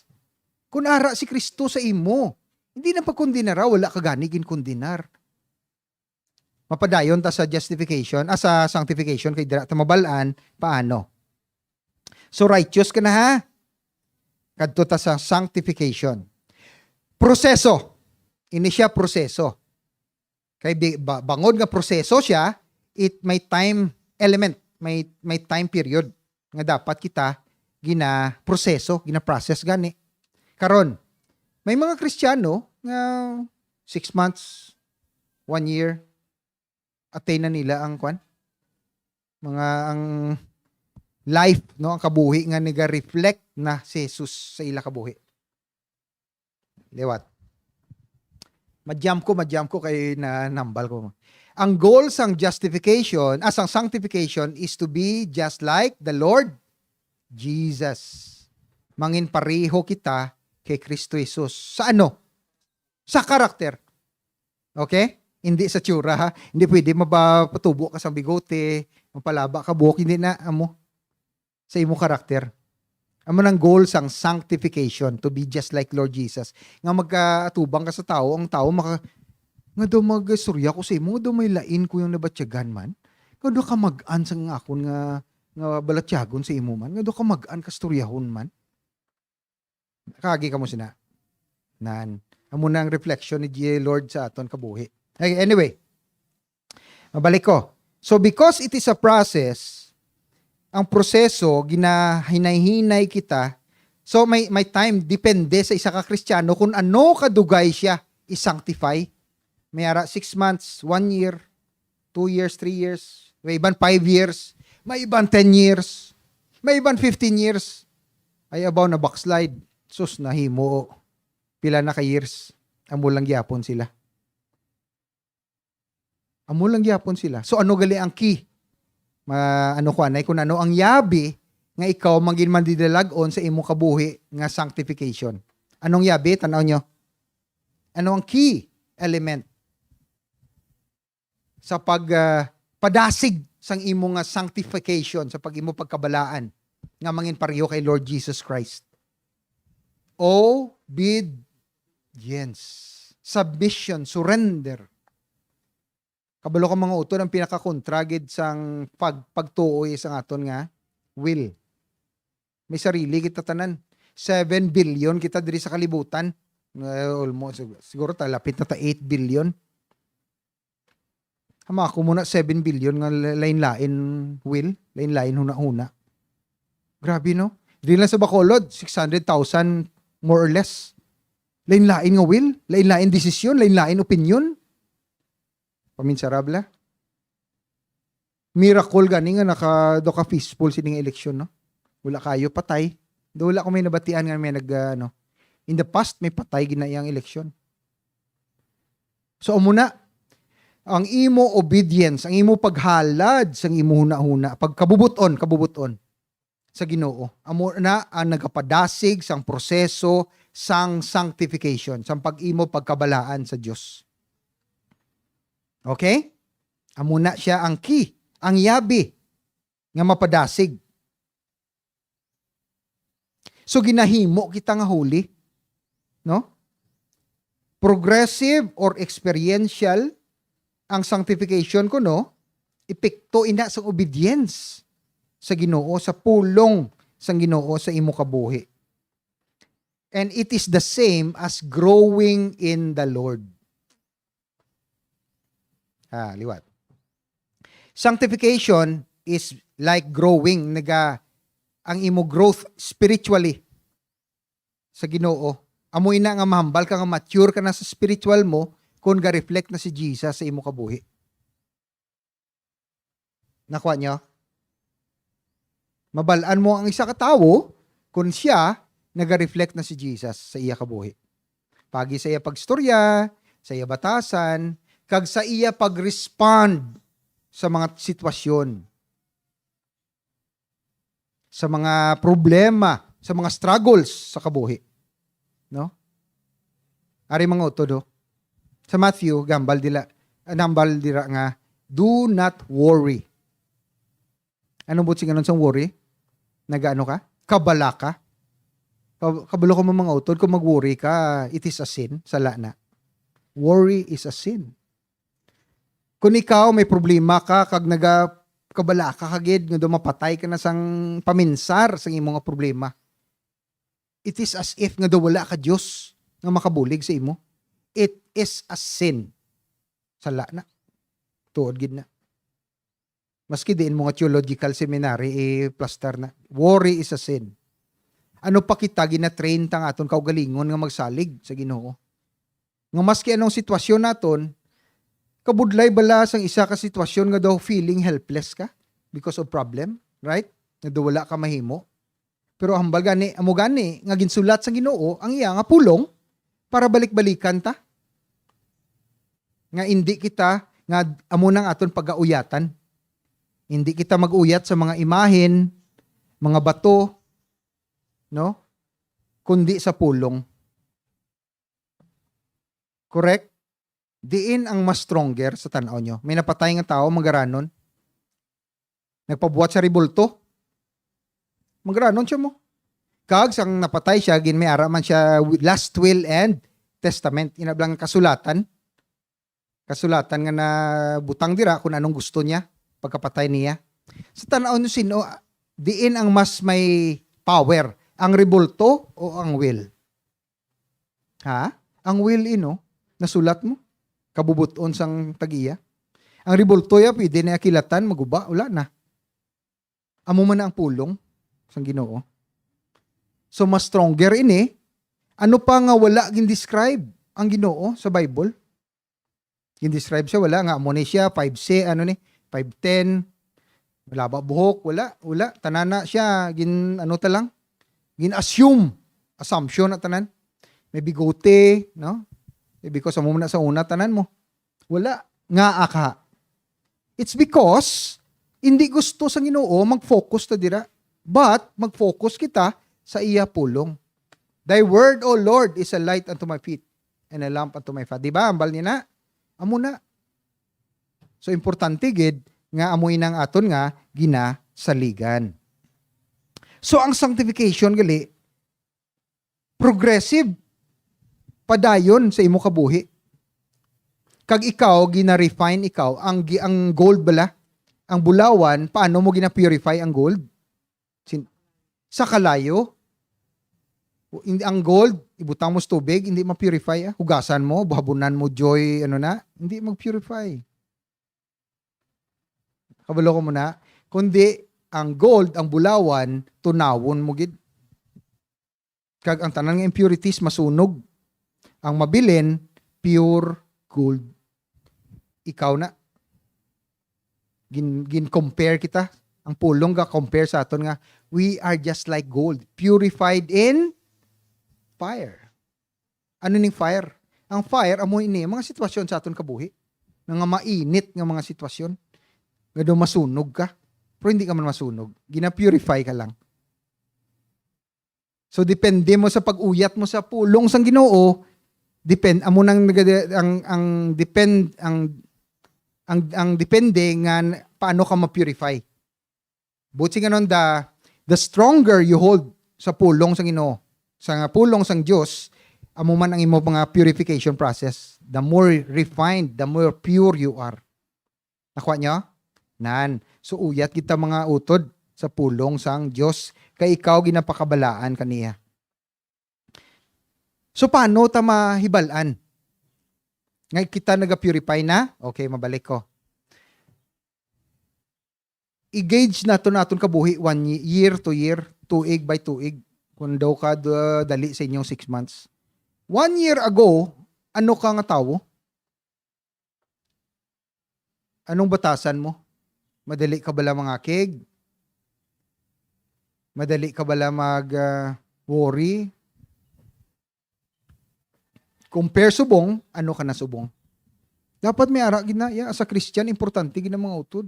Kung ara si Kristo sa imo, hindi na pagkondinara, wala ka gani ginkondinar. Mapadayon ta sa justification, sa sanctification kay dira ta mabalaan paano. So righteous ka na ha. Kadto ta sa sanctification. Proseso. Ini siya proseso. Kay bangod nga proseso siya, it may time element, may time period nga dapat kita gina-proseso, gina-process gani. Karon, may mga Kristiyano nga 6 months, 1 year, attain na nila ang ang life, no, ang kabuhi nga niga-reflect na si Jesus sa ila kabuhi. Liwat. Madyam ko kay na nambal ko. Ang goal sang justification, sang sanctification is to be just like the Lord Jesus. Mangin pareho kita kay Kristo Jesus. Sa ano? Sa karakter. Okay? Hindi sa tsura ha. Hindi pwede mapatubo ka sa bigote, mapalaba ka buhok, hindi na amo. Sa imo karakter. Amo nang goal sang sanctification, to be just like Lord Jesus. Nga magkaatubang ka sa tao, ang tao nga daw magsurya ko sa imo, daw may lain ko yung nabatyagan man. Nga daw ka mag-an sa nga akon nga balatyagon sa imo man. Nga daw ka mag-an ka storyahon man. Kagi ka mo sina. Nan. Amo na ang reflection ni Lord sa aton kabuhi. Okay, anyway, mabalik ko. So because it is a process, ang proseso, ginahinay-hinay kita. So may time, depende sa isa ka Kristiyano kung ano kadugay siya i-sanctify. May ara 6 months, 1 year, 2 years, 3 years, may iban 5 years, may iban 10 years, may iban 15 years. Ay abaw na backslide. Sus, nahimo. Pila na ka years. Amo lang gyapon sila. Amo lang gyapon sila. So ano gali ang key? Kung ano ang yabi nga ikaw mangin man didalag-on sa imong kabuhi nga sanctification. Anong yabi? Tanaw nyo. Ano ang key element sa padasig sang imong nga sanctification, sa pag-imo pagkabalaan nga mangin pareho kay Lord Jesus Christ? Obedience. Submission, surrender. Kabalo ka mga utod, ang pinaka-contragid sang pagtuoy sa aton nga will. May sarili kita tanan. 7 billion kita diri sa kalibutan. Almost, siguro talapit na 8 billion. Hama ako muna 7 billion nga lain-lain will. Lain-lain huna-huna. Grabe no? Dili lang sa Bacolod, 600,000 more or less. Lain-lain nga will. Lain-lain desisyon. Lain-lain opinion. Paminsarabla. Miracle gani nga naka peaceful sining eleksyon, no? Wala kayo patay. Wala ko may nabatian nga may in the past may patay ginayang eleksyon. So muna ang imo obedience, ang imo paghalad sang imo huna-huna, pagkabubuton sa Ginoo. Amo na ang nagapadasig sang proseso sang sanctification, sang pag-imo pagkabalaan sa Dios. Okay? Amo na siya ang key, ang yabi nga mapadasig. So ginahimo kita nga huli, no? Progressive or experiential ang sanctification ko, no? Epekto ina sa obedience sa Ginoo, sa pulong sang Ginoo sa imo kabuhi. And it is the same as growing in the Lord. Liwat. Sanctification is like growing, ang imo growth spiritually sa Ginoo. Amoy na nga mahambal ka nga mature ka na sa spiritual mo kung ga-reflect na si Jesus sa imo kabuhi. Nakuha nyo? Mabalaan mo ang isa ka tawo kung siya naga-reflect na si Jesus sa iya kabuhi. Pagi sa iya pagstorya, sa iya batasan, kag sa iya pag-respond sa mga sitwasyon, sa mga problema, sa mga struggles sa kabuhi. No? Ari mga utodo. Sa Matthew, nambal dira nga, do not worry. Anong butsi nga nun sa worry? Nagaano ka? Kabala ka? Kabalo ka mga utod, kung mag-worry ka, it is a sin, sala na. Worry is a sin. Kung ikaw may problema ka, kag kabala ka kagid, nga mapatay ka na sang paminsar sa imong nga problema. It is as if nga wala ka Diyos nga makabulig sa imo. It is a sin. Sala na. Tuod gid na. Maski diin mga theological seminary, plaster na. Worry is a sin. Ano pa kita gina-train tang aton kaugalingon nga magsalig sa Ginoo. Nga maski anong sitwasyon naton, kabudlay bala sang isa ka sitwasyon nga daw feeling helpless ka because of problem, right? Nga daw wala ka mahimo. Pero hambal gani, amo gani nga ginsulat sa Ginoo ang iya nga pulong para balik-balikan ta. Nga hindi kita nga amo nang aton pagauyatan. Hindi kita mag-uyat sa mga imahen, mga bato, no? Kundi sa pulong. Correct? Diin ang mas stronger sa tanaw nyo. May napatay nga tao, magaranon. Nagpabuhat sa ribulto. Magaranon siya mo. Kag sang napatay siya, may ara man siya last will and testament. Inablang kasulatan. Kasulatan nga na butang dira kung anong gusto niya pagkapatay niya. Sa tanaw nyo sino, diin ang mas may power. Ang rebulto o ang will? Ha? Ang will nasulat mo. Kabubuton sang tagiya. Ang rebulto pwede na kilatan, maguba, wala na. Amo man na ang pulong sang Ginoo. So mas stronger ano pa nga wala gin-describe ang Ginoo sa Bible? Gin-describe siya, wala nga, amo ni siya, 5'C", 5'10", wala ba buhok, wala, tanana siya, assumption na tanan. May bigote, no? Because amo na sa una tanan mo. Wala, nga aka. It's because, hindi gusto sa Ginoo mag-focus ta dira, but mag-focus kita sa iya pulong. Thy word, O Lord, is a light unto my feet and a lamp unto my path. Diba? Ambal niya na. Amo na. So, importante gid nga amoy nang aton nga ginasaligan. So, ang sanctification gali, progressive padayon sa imo kabuhi. Kag ikaw, gina-refine ikaw, ang gold bala, ang bulawan, paano mo gina-purify ang gold? Sa kalayo. Ang gold, ibutang mo sa tubig, hindi ma-purify. Hugasan mo, buhabunan mo, joy, hindi mag-purify. Kabalo ko muna. Kundi, ang gold, ang bulawan, tunawon mo gid. Kag ang tanan nga impurities, masunog. Ang mabilin, pure gold. Ikaw na. Gin-compare kita. Ang pulong ga compare sa aton nga, we are just like gold, purified in fire. Ano ning fire? Ang fire, amo ini, mga sitwasyon sa aton kabuhi. Nga mainit nga mga sitwasyon. Nga daw masunog ka. Pero hindi ka man masunog. Gina-purify ka lang. So, depende mo sa pag-uyat mo sa pulong sang Ginoo, ang depende nga paano ka ma-purify. Buti nga nun, the stronger you hold sa pulong sang Ginoo, sa pulong sang Dios, amo man ang imo mga purification process, the more refined, the more pure you are. Nakuha nyo? Nan. So uyat kita mga utod sa pulong sang Dios, kay ikaw ginapakabalaan kaniya. So paano ta mahibalan? Ngay kita naga-purify na? Okay, mabalik ko. I-gauge naton kabuhi 1 year to year, tuig by tuig. Kung daw ka dali sa inyong 6 months. 1 year ago, ano ka nga tao? Anong batasan mo? Madali ka bala mangakig? Madali ka bala mag-worry? Compare subong, ano ka na subong? Dapat may ara ginaya. As a Christian, importante gina mga utod.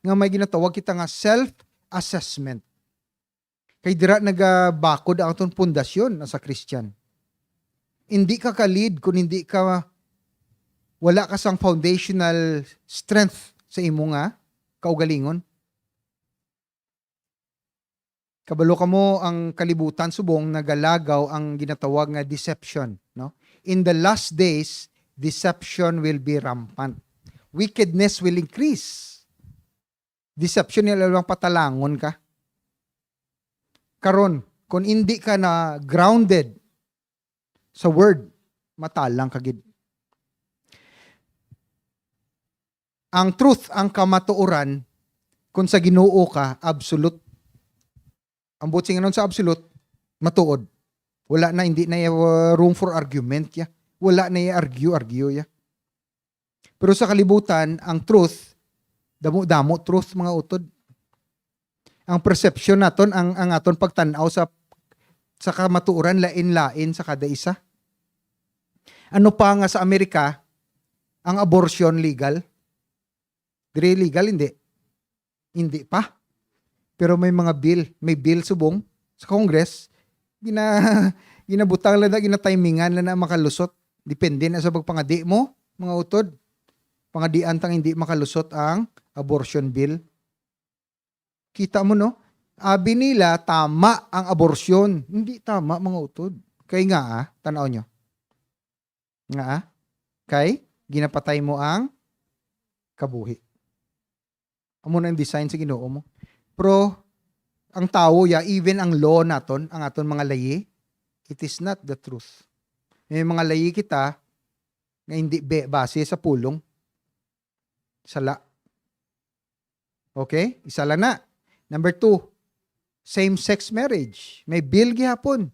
Nga may ginatawag kita nga self-assessment. Kay dira nagabakod ang atong pundasyon as a Christian. Hindi ka ka-lead kung hindi ka wala ka sang foundational strength sa imo nga kaugalingon. Kabalo ka mo ang kalibutan subong nagalagaw ang ginatawag nga deception, no? In the last days, deception will be rampant. Wickedness will increase. Deception nila lang patalangon ka. Karon, kung hindi ka na grounded sa word, matalang kagid. Ang truth, ang kamatuoran, kung sa Ginoo ka, absolute. Ang butsing anon sa absolute, matuod. Wala na, hindi na room for argument ya. Wala na argue ya. Pero sa kalibutan, ang truth, damo truth mga utod. Ang perception naton, ang aton pagtanaw sa kamatuoran, lain-lain sa kada isa. Ano pa nga sa Amerika, ang abortion legal? Dire legal, hindi. Hindi pa. Pero may mga may bill subong sa Congress, ginabutang lang na, ginatimingan lang na makalusot. Depende na sa pagpangadi mo, mga utod. Pangadian tang hindi makalusot ang abortion bill. Kita mo, no? Abi nila, tama ang aborsyon. Hindi tama, mga utod. Kay nga, tanaw nyo. Nga, kay, ginapatay mo ang kabuhi. Amo na ang design sa Ginoo mo. Pero, ang tao, even ang law naton, ang aton mga layi, it is not the truth. May mga layi kita, nga hindi base sa pulong. Sala. Okay? Isa lang na. Number 2, same-sex marriage. May bill gihapon.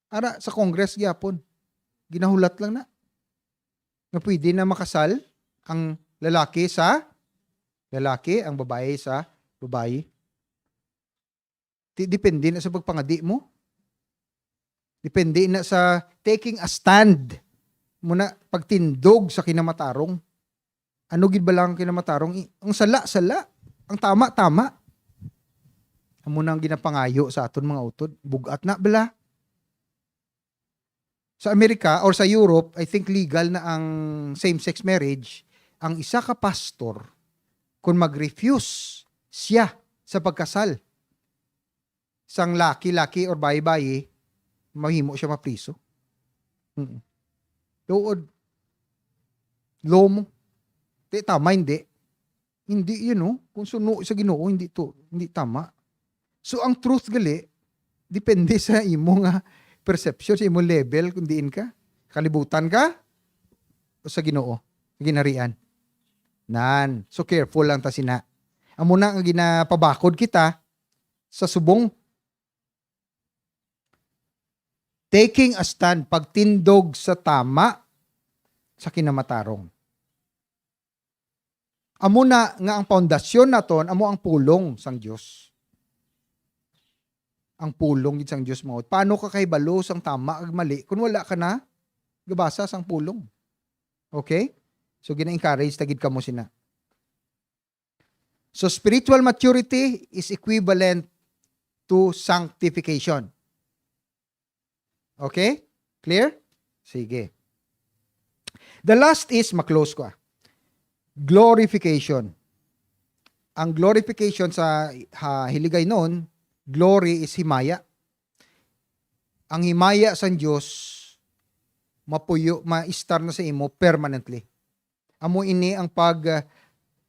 Ara, sa Congress gihapon. Ginahulat lang na. Na pwede na makasal ang lalaki sa lalaki, ang babae sa babae. Depende na sa pagpangadi mo. Depende na sa taking a stand. Muna, pagtindog sa kinamatarong. Ano gid ba lang ang kinamatarong? Ang sala. Ang tama. Amo nang ginapangayo sa aton mga utod. Bugat na bala. Sa Amerika or sa Europe, I think legal na ang same-sex marriage. Ang isa ka pastor, kung mag-refuse siya sa pagkasal, sang laki or bayi-bayi, mahimo siya mapriso. Tuod. Lomo. Tama, hindi. Hindi, kung suno sa Ginoo, hindi tama. So, ang truth gali, depende sa imo nga perception, sa imo level, kung diin ka. Kalibutan ka, o sa Ginoo, ginarian. Nan. So, careful lang ta sina. Amo na nga ginapabakod kita sa subong. Taking a stand, pagtindog sa tama sa kinamatarong. Amo na nga ang pundasyon naton, amo ang pulong sang Dios. Ang pulong gid sang Dios mo. Paano ka kay balo sang tama ag mali kung wala ka na gabasa sang pulong? Okay? So gina-encourage tagid kamo sina. So spiritual maturity is equivalent to sanctification. Okay? Clear? Sige. The last is, maklose ko glorification. Ang glorification sa hiligay noon, glory is himaya. Ang himaya sa Diyos, ma-istar na sa imo permanently. Amo ini ang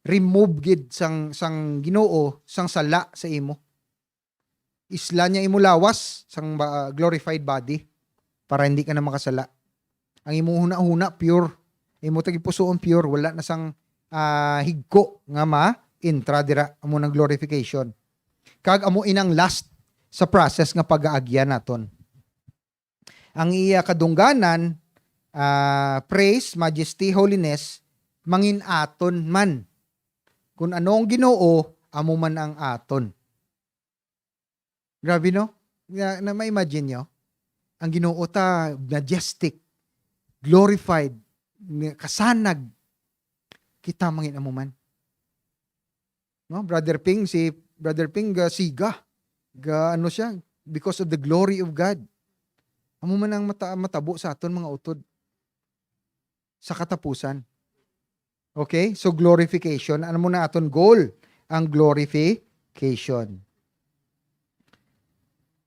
remove gid sang Ginoo sang sala sa imo. Isla niya imo lawas sang glorified body para hindi ka na makasala. Ang imo huna-huna pure. Imo tagi pusoon pure, wala na sang higko nga intra dira amo ng glorification. Kag amo inang last sa process nga pag-aagyan naton. Ang iya kadungganan, praise, majesty, holiness, mangin aton man. Kung anong Ginoo, amo man ang aton. Grabe no? Na ma-imagine nyo? Ang Ginoo ta, majestic, glorified, kasanag, kita mangin amo man. No, Brother Ping siga. Ano siya? Because of the glory of God. Amo man ang matabo sa aton mga utod. Sa katapusan. Okay? So glorification. Ano mo na aton goal? Ang glorification.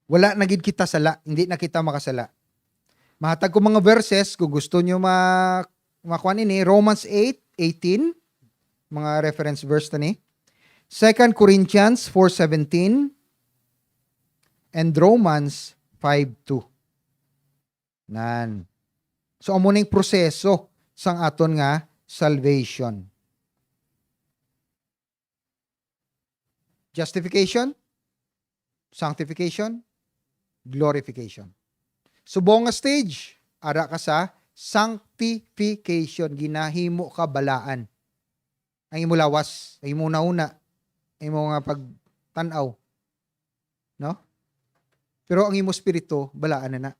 Wala na gid kita sala. Hindi na kita makasala. Mahatag ko mga verses kung gusto nyo makuha nini. Romans 8:18. Mga reference verse na ni. 2 Corinthians 4:17 and Romans 5:2. Nan. So amo ning proseso sang aton nga salvation. Justification, sanctification, glorification. Subong nga stage, ara ka sa sanctification, ginahimo ka balaan. Ang imo lawas, ang imo nauna, ang imo nga pagtanaw. No? Pero ang imo spirito, balaan na.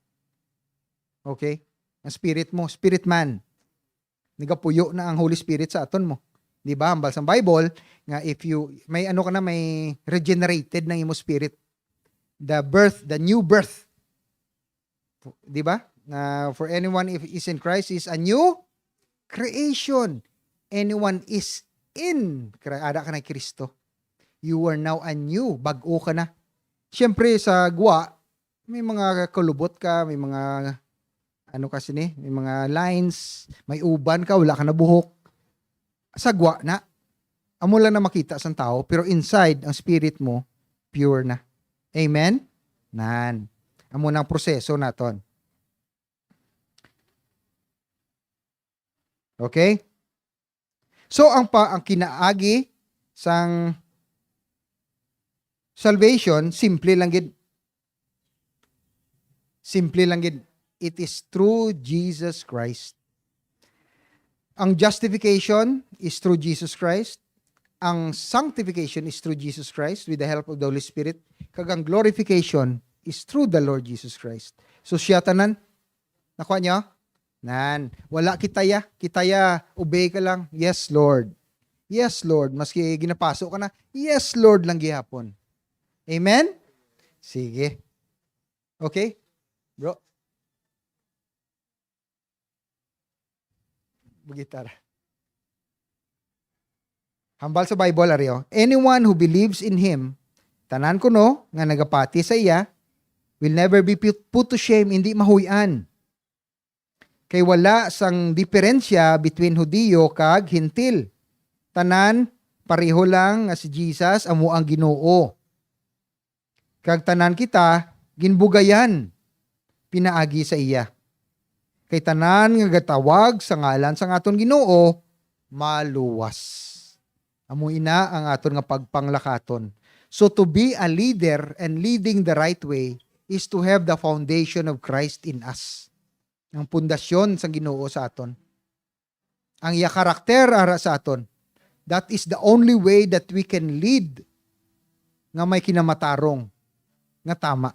Okay? Ang spirit mo, spirit man. Nagapuyo na ang Holy Spirit sa aton mo. Di ba? Hambal sa Bible, nga if you, may regenerated ng imo spirit. The new birth. Di ba? For anyone if is in Christ is a new creation. Anyone is in, ada ka na Kristo. You are now anew. Bago ka na. Siyempre, sa gwa, may mga kulubot ka, may mga, ano kasi ni, may mga lines, may uban ka, wala ka na buhok. Sa gwa na. Amo lang na makita sa tao, pero inside, ang spirit mo, pure na. Amen? Nan. Amo na ang proseso naton. Okay? So ang kinaagi sang salvation simple lang gid. Simple lang gid. It is through Jesus Christ. Ang justification is through Jesus Christ. Ang sanctification is through Jesus Christ with the help of the Holy Spirit. Kag ang glorification is through the Lord Jesus Christ. So siya tanan. Nakuha niyo? Nan, wala kitaya, obey ka lang. Yes, Lord. Yes, Lord. Maski ginapasok ka na, yes, Lord lang gihapon. Amen? Sige. Okay? Bro. Bugitar. Hambal sa Bible, Aryo. Anyone who believes in Him, tanan ko no, nga nagapati sa iya, will never be put to shame, hindi mahuyan. Kay wala sang diferensya between Hudiyo kag Hintil. Tanan, pareho lang nga si Jesus amo ang Ginoo. Kag tanan kita, ginbugayan, pinaagi sa iya. Kay tanan nga gatawag sa ngalan sang aton Ginoo, maluwas. Amo ina ang aton nga pagpanglakaton. So to be a leader and leading the right way is to have the foundation of Christ in us. Ang pundasyon sa Ginoo sa aton. Ang iya karakter ara sa aton. That is the only way that we can lead nga may kinamatarong nga tama.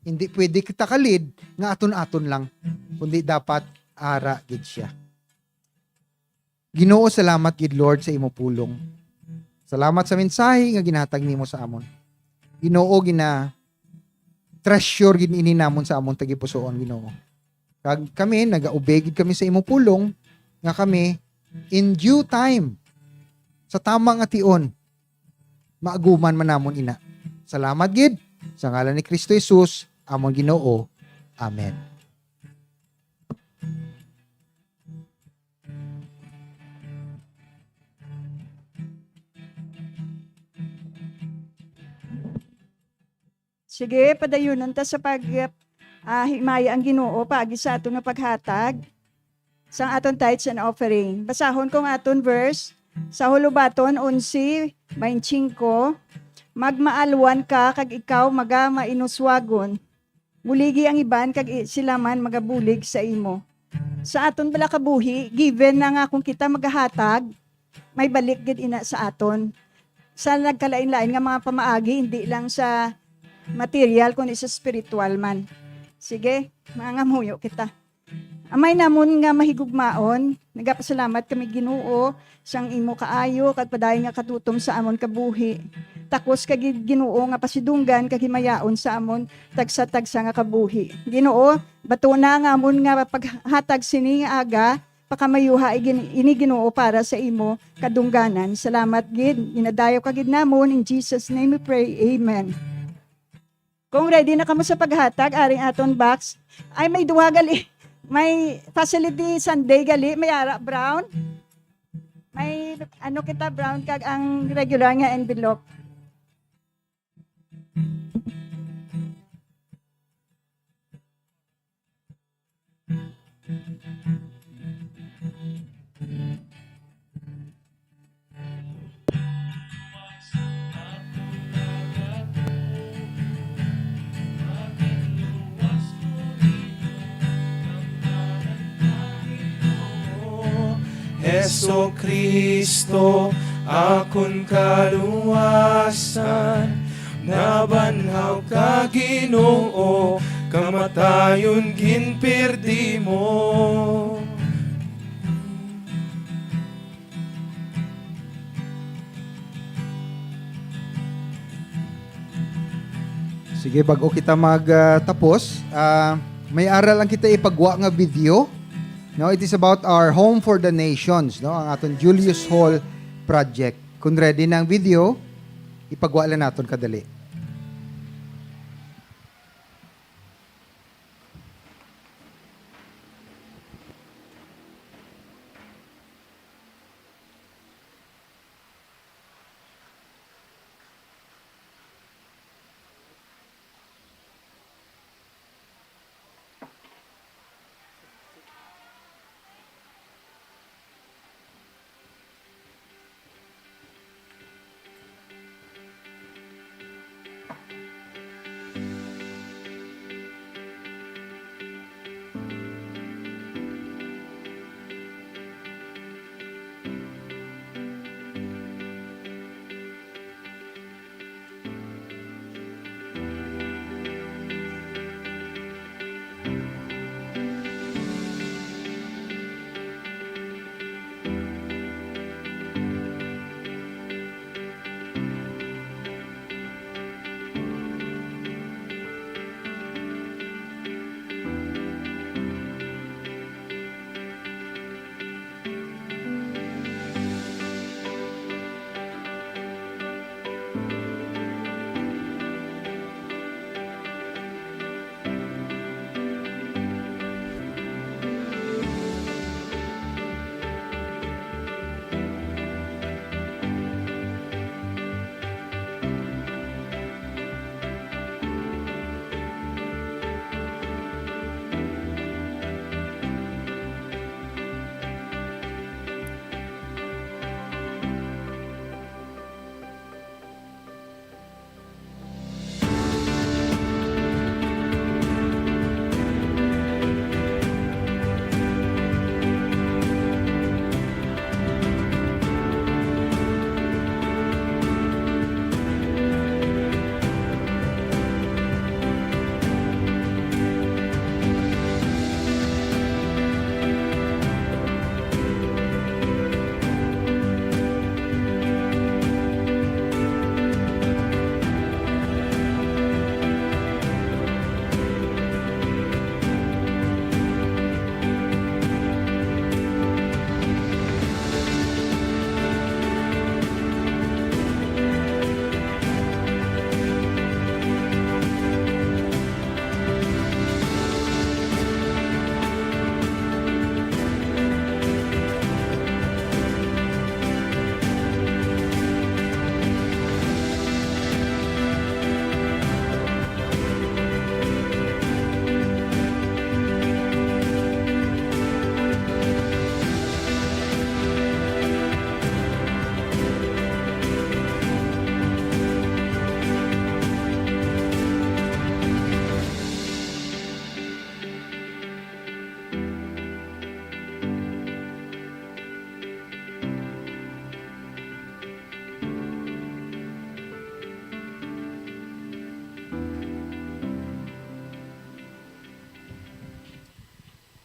Hindi pwede kita ka-lead nga aton-aton lang, kundi dapat ara gid siya. Ginoo, salamat gid Lord sa imo pulong. Salamat sa mensahe nga ginhatag nimo sa amon. Ginoo, treasure gid ini namon sa amon tagipusoon, Ginoo. Kag kami, nag-obey kami sa imong pulong, nga kami, in due time, sa tamang ation, maaguman man namon ina. Salamat gid, sa ngalan ni Kristo Jesus, among Ginoo. Amen. Sige, padayunan ta sa himaya ang Ginoo paagi sa aton nga paghatag sang aton tithes and offering. Basahon kong aton verse sa Hulubaton 11:25. Magmaalwan ka kag ikaw maga mainuswagon. Buligi ang iban kag sila man magabulig sa imo. Sa aton bala kabuhi, given na nga kung kita magahatag, may balik gid ina sa aton. Sa nagkalain-lain nga mga pamaagi, hindi lang sa material kundi sa spiritual man. Sige, mangamuyo kita. Amay namon nga mahigugmaon, nagapasalamat kami Ginoo sang imo kaayo kag padayon nga katutom sa amon kabuhi. Takos kag Ginoo nga pasidunggan kag himayaon sa amon tagsa-tagsa nga kabuhi. Ginoo, bato na nga amon nga paghatag sini nga aga pakamayuha ini Ginoo para sa imo kadungganan. Salamat gid. Inadayo kag gid namon in Jesus name we pray. Amen. Kung ready na kamo sa paghatag, aring aton box, ay may duha gali. May facility Sunday gali, may ara brown. May ano kita brown kag ang regular nga envelope. Heso Kristo, akon kaluwasan, nabanhaw ka Ginoo, kamatayon ginperdi mo. Sige, bago kita magtapos, may aral lang kita ipagwa nga video. No, it is about our Home for the Nations, no? Ang aton Julius Hall project. Kung ready na ang video, ipagwala naton kadali.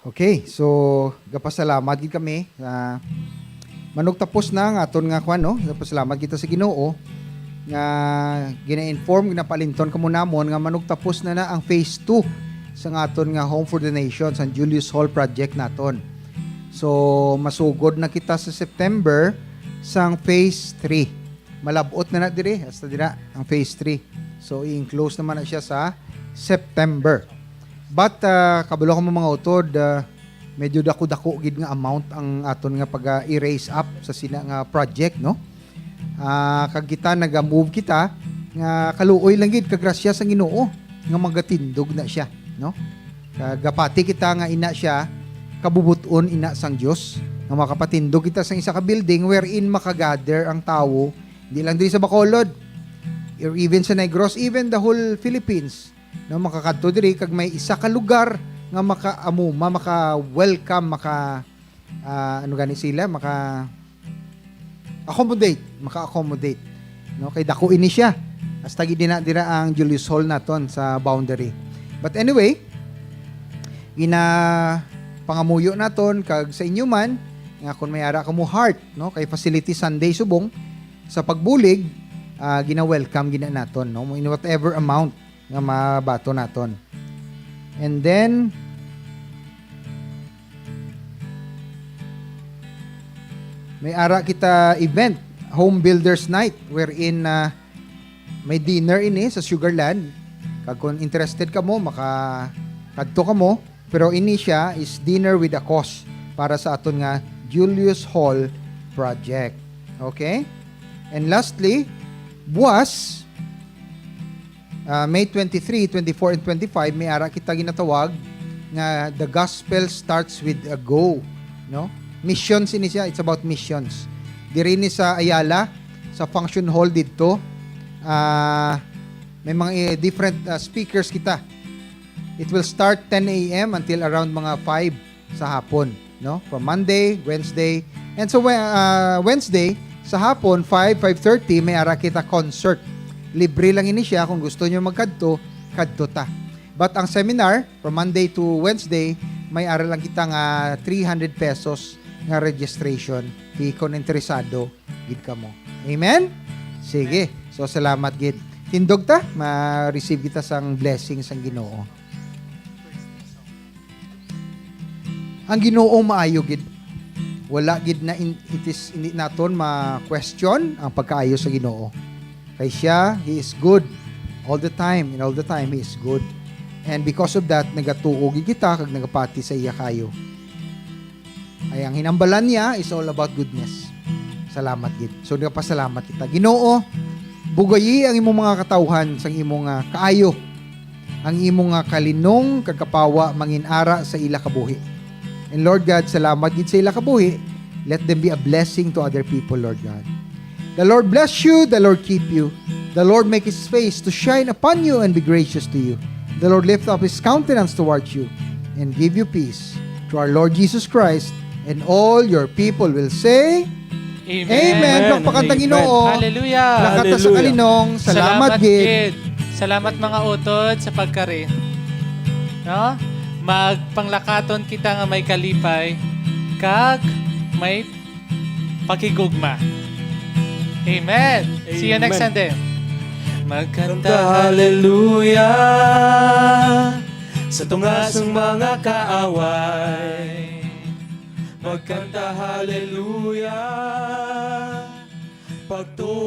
Okay, so gapasalamat gid kami manug tapos na nga aton nga kwan no. Gapasalamat kita sa Ginoo nga gina-inform ginapalinton kamo namon nga manug tapos na ang phase 2 sa nga aton nga Home for the Nations ang Julius Hall project naton. So masugod na kita sa September sang phase 3. Malabot na dire hasta dira ang phase 3. So i-enclose naman na siya sa September. But kabalo ko mga utod, medyo dako-dako gid nga amount ang aton nga pag-erase up sa sina nga project no. Kag kita naga-move kita nga kaluoy lang gid kag grasya sa Ginoo nga magatindog na siya no. Kagapati kita nga ina siya kabubuton ina sang Dios nga makapatindog kita sa isa ka building wherein makagather ang tawo hindi lang diri sa Bacolod or even sa Negros, even the whole Philippines. No, makakadto diri kag may isa ka lugar nga maka-amuma, maka-welcome, ano gani sila, maka-accommodate. No, kay dako ini siya. Hasta gid na dira ang Julius Hall naton sa boundary. But anyway, pangamuyo naton kag sa inyo man nga kun may ara kamo heart, no, kay Facility Sunday subong sa pagbulig, gina-welcome gina naton, no, in whatever amount nga mabato naton. And then may ara kita event, Home Builders Night, wherein may dinner ini sa Sugarland. Kag kung interested ka mo, makakadto ka mo. Pero ini siya is dinner with a cause para sa aton nga Julius Hall project. Okay? And lastly, buwas, May 23, 24, and 25, may ara kita ginatawag nga the gospel starts with a go. No? Missions ini siya. It's about missions. Diri ni sa Ayala, sa function hall dito, may mga different speakers kita. It will start 10 a.m. until around mga 5 sa hapon. No? From Monday, Wednesday, and so Wednesday, sa hapon, 5:30, may ara kita concert. Libre lang ini siya. Kung gusto nyo magkadto, kadto ta. But ang seminar, from Monday to Wednesday, may ara lang kita nga 300 pesos nga registration. Kung interesado, gid ka mo. Amen? Sige. So, salamat gid. Tindog ta, ma-receive kita sang blessings sang Ginoo. Ang Ginoo maayo gid. Wala gid na hindi naton ma-question ang pagkaayo sa Ginoo. Kay siya, He is good all the time. And all the time, He is good. And because of that, nagatuog kita kag nagapati sa iya kayo. Ay ang hinambalan niya is all about goodness. Salamat gid. So nagapasalamat kita. Ginoo, bugayi ang imong mga katawhan sang imong kaayo. Ang imong kalinong kagkapawa manginara sa ila kabuhi. And Lord God, salamat gid sa ila kabuhi. Let them be a blessing to other people, Lord God. The Lord bless you, the Lord keep you. The Lord make His face to shine upon you and be gracious to you. The Lord lift up His countenance towards you and give you peace. To our Lord Jesus Christ, and all your people will say, Amen. Amen. Pakantang Ginoo. Hallelujah. Lakata sa kalinong. Salamat gid. Salamat mga utod sa pagkari. No? Magpanglakaton kita nga may kalipay kag may pakigugma. Amen. See you next Amen. Sunday. Magkanta Hallelujah sa tungas ng mga kaaway. Magkanta Hallelujah pagtu